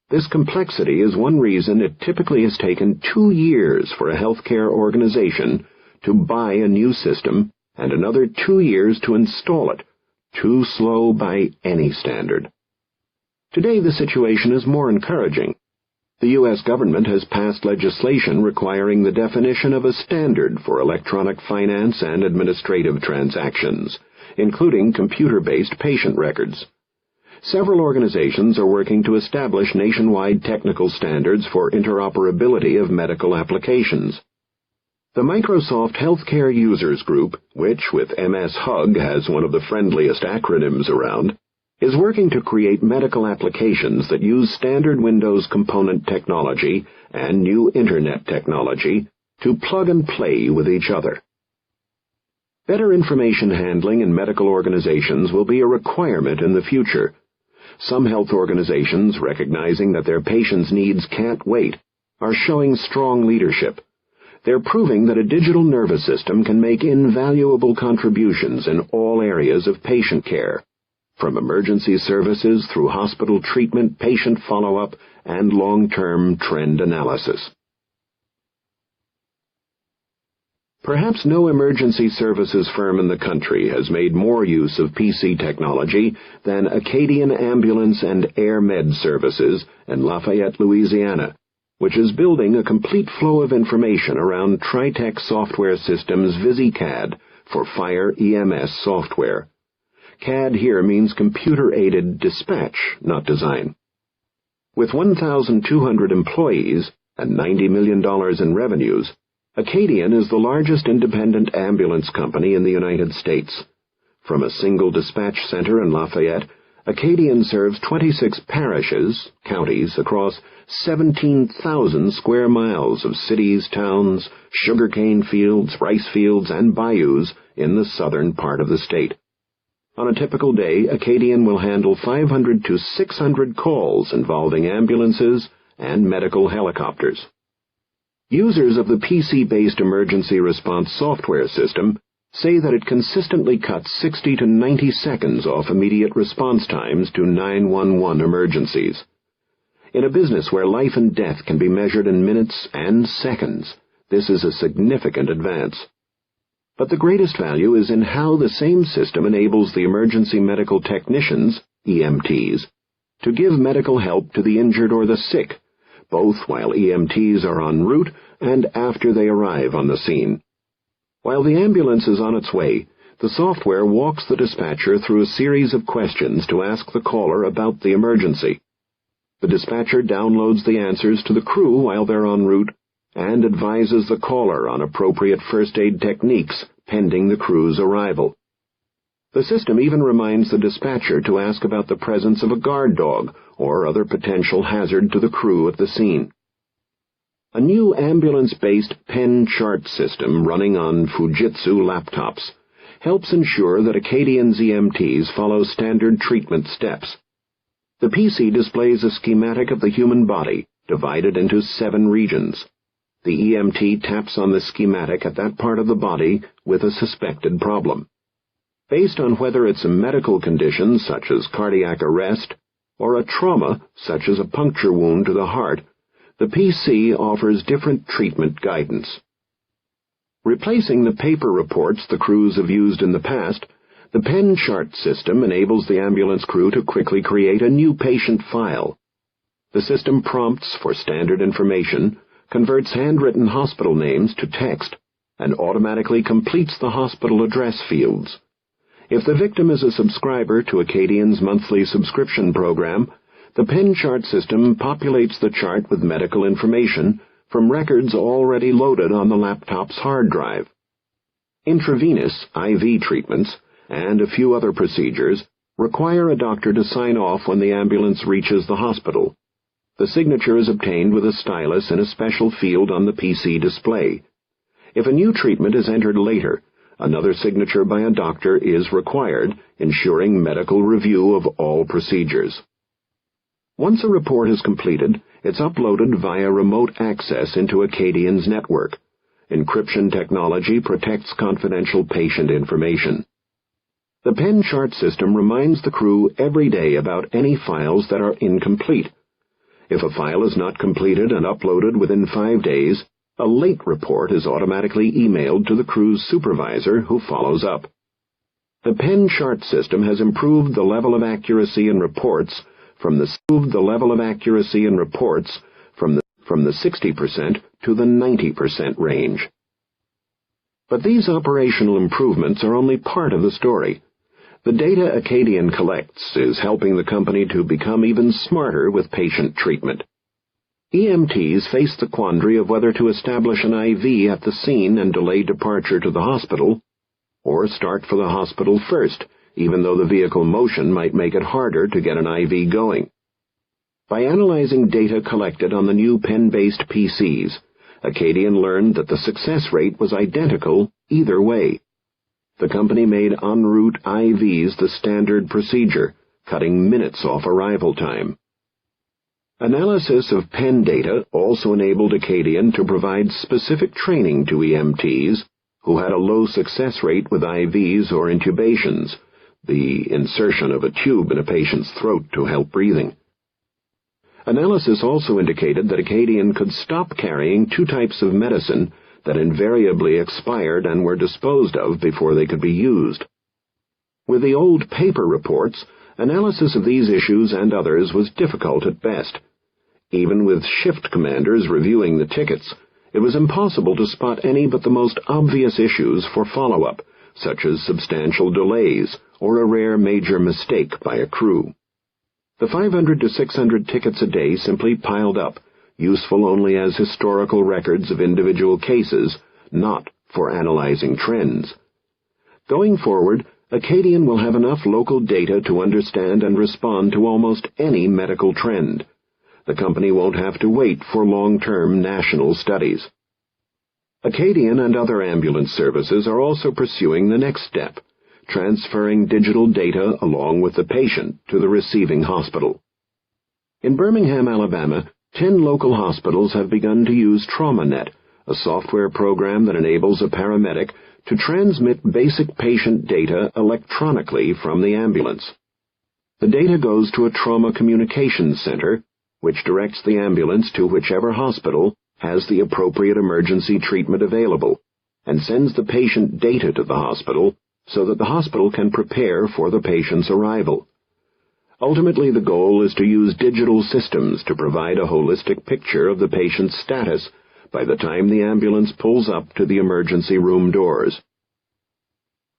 This complexity is one reason it typically has taken 2 years for a healthcare organization to buy a new system and another 2 years to install it, too slow by any standard. Today the situation is more encouraging. The U.S. government has passed legislation requiring the definition of a standard for electronic finance and administrative transactions, including computer-based patient records. Several organizations are working to establish nationwide technical standards for interoperability of medical applications. The Microsoft Healthcare Users Group, which with MS Hug has one of the friendliest acronyms around, is working to create medical applications that use standard Windows component technology and new Internet technology to plug and play with each other. Better information handling in medical organizations will be a requirement in the future. Some health organizations, recognizing that their patients' needs can't wait, are showing strong leadership. They're proving that a digital nervous system can make invaluable contributions in all areas of patient care, from emergency services through hospital treatment, patient follow-up, and long-term trend analysis. Perhaps no emergency services firm in the country has made more use of PC technology than Acadian Ambulance and Air Med Services in Lafayette, Louisiana, which is building a complete flow of information around Tritech Software Systems VisiCAD for fire EMS software. CAD here means computer-aided dispatch, not design. With 1,200 employees and $90 million in revenues, Acadian is the largest independent ambulance company in the United States. From a single dispatch center in Lafayette, Acadian serves 26 parishes, counties, across 17,000 square miles of cities, towns, sugarcane fields, rice fields, and bayous in the southern part of the state. On a typical day, Acadian will handle 500 to 600 calls involving ambulances and medical helicopters. Users of the PC-based emergency response software system say that it consistently cuts 60 to 90 seconds off immediate response times to 911 emergencies. In a business where life and death can be measured in minutes and seconds, this is a significant advance. But the greatest value is in how the same system enables the emergency medical technicians, EMTs, to give medical help to the injured or the sick, both while EMTs are en route and after they arrive on the scene. While the ambulance is on its way, the software walks the dispatcher through a series of questions to ask the caller about the emergency. The dispatcher downloads the answers to the crew while they're en route and advises the caller on appropriate first aid techniques pending the crew's arrival. The system even reminds the dispatcher to ask about the presence of a guard dog or other potential hazard to the crew at the scene. A new ambulance-based pen chart system running on Fujitsu laptops helps ensure that Acadian's EMTs follow standard treatment steps. The PC displays a schematic of the human body divided into 7 regions. The EMT taps on the schematic at that part of the body with a suspected problem. Based on whether it's a medical condition such as cardiac arrest or a trauma such as a puncture wound to the heart, the PC offers different treatment guidance. Replacing the paper reports the crews have used in the past, the pen chart system enables the ambulance crew to quickly create a new patient file. The system prompts for standard information, converts handwritten hospital names to text, and automatically completes the hospital address fields. If the victim is a subscriber to Acadian's monthly subscription program, the pen chart system populates the chart with medical information from records already loaded on the laptop's hard drive. Intravenous IV treatments and a few other procedures require a doctor to sign off when the ambulance reaches the hospital. The signature is obtained with a stylus in a special field on the PC display. If a new treatment is entered later, another signature by a doctor is required, ensuring medical review of all procedures. Once a report is completed, it's uploaded via remote access into Acadian's network. Encryption technology protects confidential patient information. The pen chart system reminds the crew every day about any files that are incomplete. If a file is not completed and uploaded within 5 days, a late report is automatically emailed to the crew's supervisor, who follows up. The pen chart system has improved the level of accuracy in reports from the 60% to the 90% range. But these operational improvements are only part of the story. The data Acadian collects is helping the company to become even smarter with patient treatment. EMTs face the quandary of whether to establish an IV at the scene and delay departure to the hospital, or start for the hospital first, even though the vehicle motion might make it harder to get an IV going. By analyzing data collected on the new pen-based PCs, Acadian learned that the success rate was identical either way. The company made en route IVs the standard procedure, cutting minutes off arrival time. Analysis of pen data also enabled Acadian to provide specific training to EMTs who had a low success rate with IVs or intubations, the insertion of a tube in a patient's throat to help breathing. Analysis also indicated that Acadian could stop carrying two types of medicine that invariably expired and were disposed of before they could be used. With the old paper reports, analysis of these issues and others was difficult at best. Even with shift commanders reviewing the tickets, it was impossible to spot any but the most obvious issues for follow-up, such as substantial delays or a rare major mistake by a crew. The 500 to 600 tickets a day simply piled up, useful only as historical records of individual cases, not for analyzing trends. Going forward, Acadian will have enough local data to understand and respond to almost any medical trend. The company won't have to wait for long-term national studies. Acadian and other ambulance services are also pursuing the next step, transferring digital data along with the patient to the receiving hospital. In Birmingham, Alabama, 10 local hospitals have begun to use TraumaNet, a software program that enables a paramedic to transmit basic patient data electronically from the ambulance. The data goes to a trauma communications center, which directs the ambulance to whichever hospital has the appropriate emergency treatment available, and sends the patient data to the hospital so that the hospital can prepare for the patient's arrival. Ultimately, the goal is to use digital systems to provide a holistic picture of the patient's status by the time the ambulance pulls up to the emergency room doors.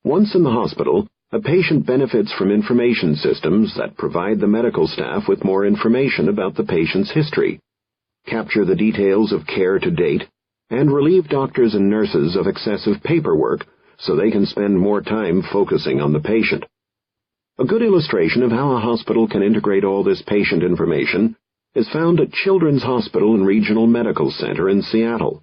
Once in the hospital, a patient benefits from information systems that provide the medical staff with more information about the patient's history, capture the details of care to date, and relieve doctors and nurses of excessive paperwork so they can spend more time focusing on the patient. A good illustration of how a hospital can integrate all this patient information is found at Children's Hospital and Regional Medical Center in Seattle.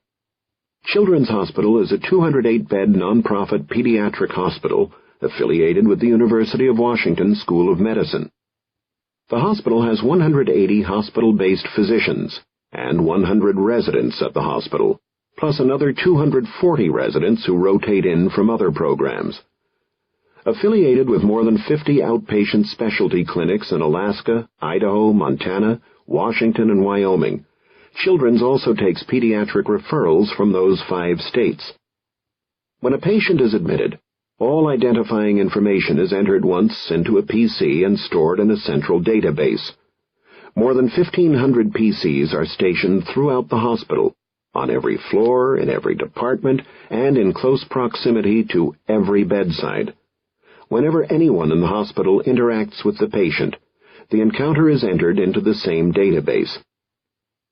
Children's Hospital is a 208-bed nonprofit pediatric hospital affiliated with the University of Washington School of Medicine. The hospital has 180 hospital-based physicians and 100 residents at the hospital, plus another 240 residents who rotate in from other programs. Affiliated with more than 50 outpatient specialty clinics in Alaska, Idaho, Montana, Washington, and Wyoming, Children's also takes pediatric referrals from those 5 states. When a patient is admitted, all identifying information is entered once into a PC and stored in a central database. More than 1,500 PCs are stationed throughout the hospital, on every floor, in every department, and in close proximity to every bedside. Whenever anyone in the hospital interacts with the patient, the encounter is entered into the same database.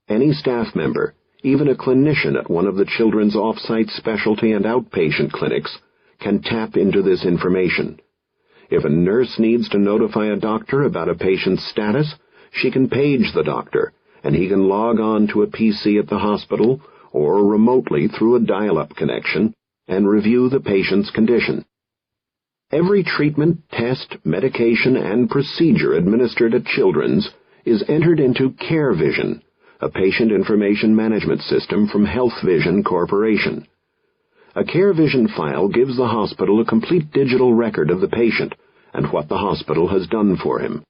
Any staff member, even a clinician at one of the children's off-site specialty and outpatient clinics, can tap into this information. If a nurse needs to notify a doctor about a patient's status, she can page the doctor, and he can log on to a PC at the hospital or remotely through a dial-up connection and review the patient's condition. Every treatment, test, medication, and procedure administered at Children's is entered into CareVision, a patient information management system from HealthVision Corporation. A CareVision file gives the hospital a complete digital record of the patient and what the hospital has done for him.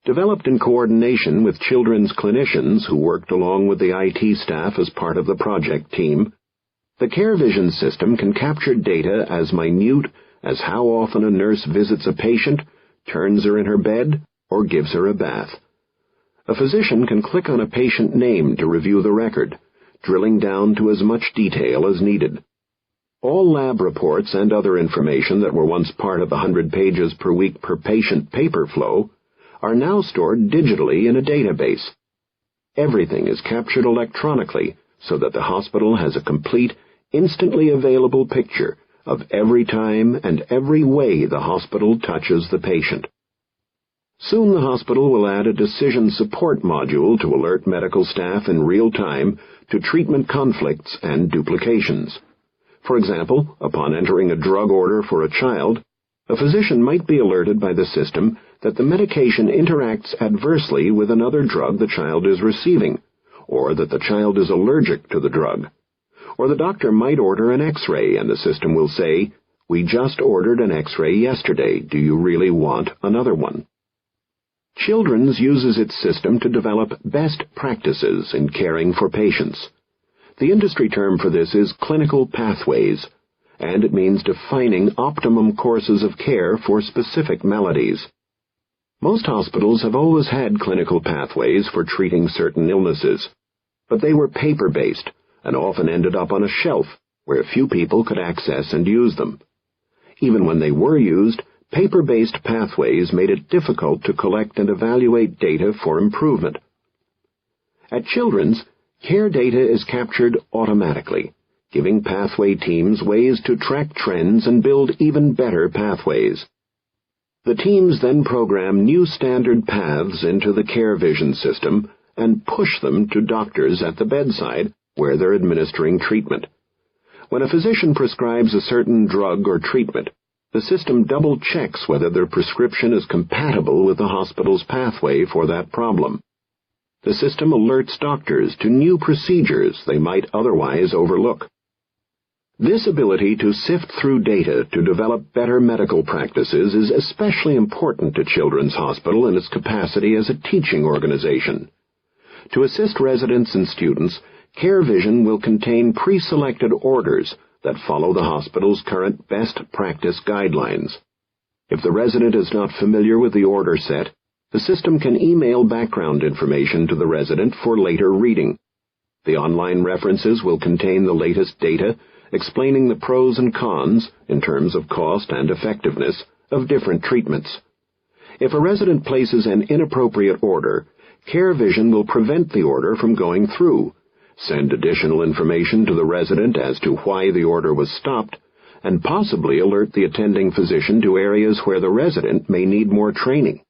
Developed in coordination with Children's clinicians who worked along with the IT staff as part of the project team, the CareVision system can capture data as minute as how often a nurse visits a patient, turns her in her bed, or gives her a bath. A physician can click on a patient name to review the record, drilling down to as much detail as needed. All lab reports and other information that were once part of the 100 pages per week per patient paper flow are now stored digitally in a database. Everything is captured electronically so that the hospital has a complete, instantly available picture of every time and every way the hospital touches the patient. Soon the hospital will add a decision support module to alert medical staff in real time to treatment conflicts and duplications. For example, upon entering a drug order for a child, a physician might be alerted by the system that the medication interacts adversely with another drug the child is receiving, or that the child is allergic to the drug. Or the doctor might order an X-ray and the system will say, "We just ordered an X-ray yesterday. Do you really want another one?" Children's uses its system to develop best practices in caring for patients. The industry term for this is clinical pathways, and it means defining optimum courses of care for specific maladies. Most hospitals have always had clinical pathways for treating certain illnesses, but they were paper-based and often ended up on a shelf where few people could access and use them. Even when they were used, paper-based pathways made it difficult to collect and evaluate data for improvement. At Children's, care data is captured automatically, giving pathway teams ways to track trends and build even better pathways. The teams then program new standard paths into the CareVision system and push them to doctors at the bedside where they're administering treatment. When a physician prescribes a certain drug or treatment, the system double-checks whether their prescription is compatible with the hospital's pathway for that problem. The system alerts doctors to new procedures they might otherwise overlook. This ability to sift through data to develop better medical practices is especially important to Children's Hospital in its capacity as a teaching organization. To assist residents and students, CareVision will contain pre-selected orders that follow the hospital's current best practice guidelines. If the resident is not familiar with the order set, the system can email background information to the resident for later reading. The online references will contain the latest data explaining the pros and cons, in terms of cost and effectiveness, of different treatments. If a resident places an inappropriate order, CareVision will prevent the order from going through, send additional information to the resident as to why the order was stopped, and possibly alert the attending physician to areas where the resident may need more training.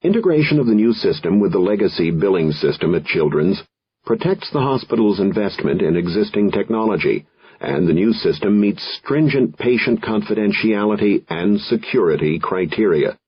Integration of the new system with the legacy billing system at Children's protects the hospital's investment in existing technology, and the new system meets stringent patient confidentiality and security criteria.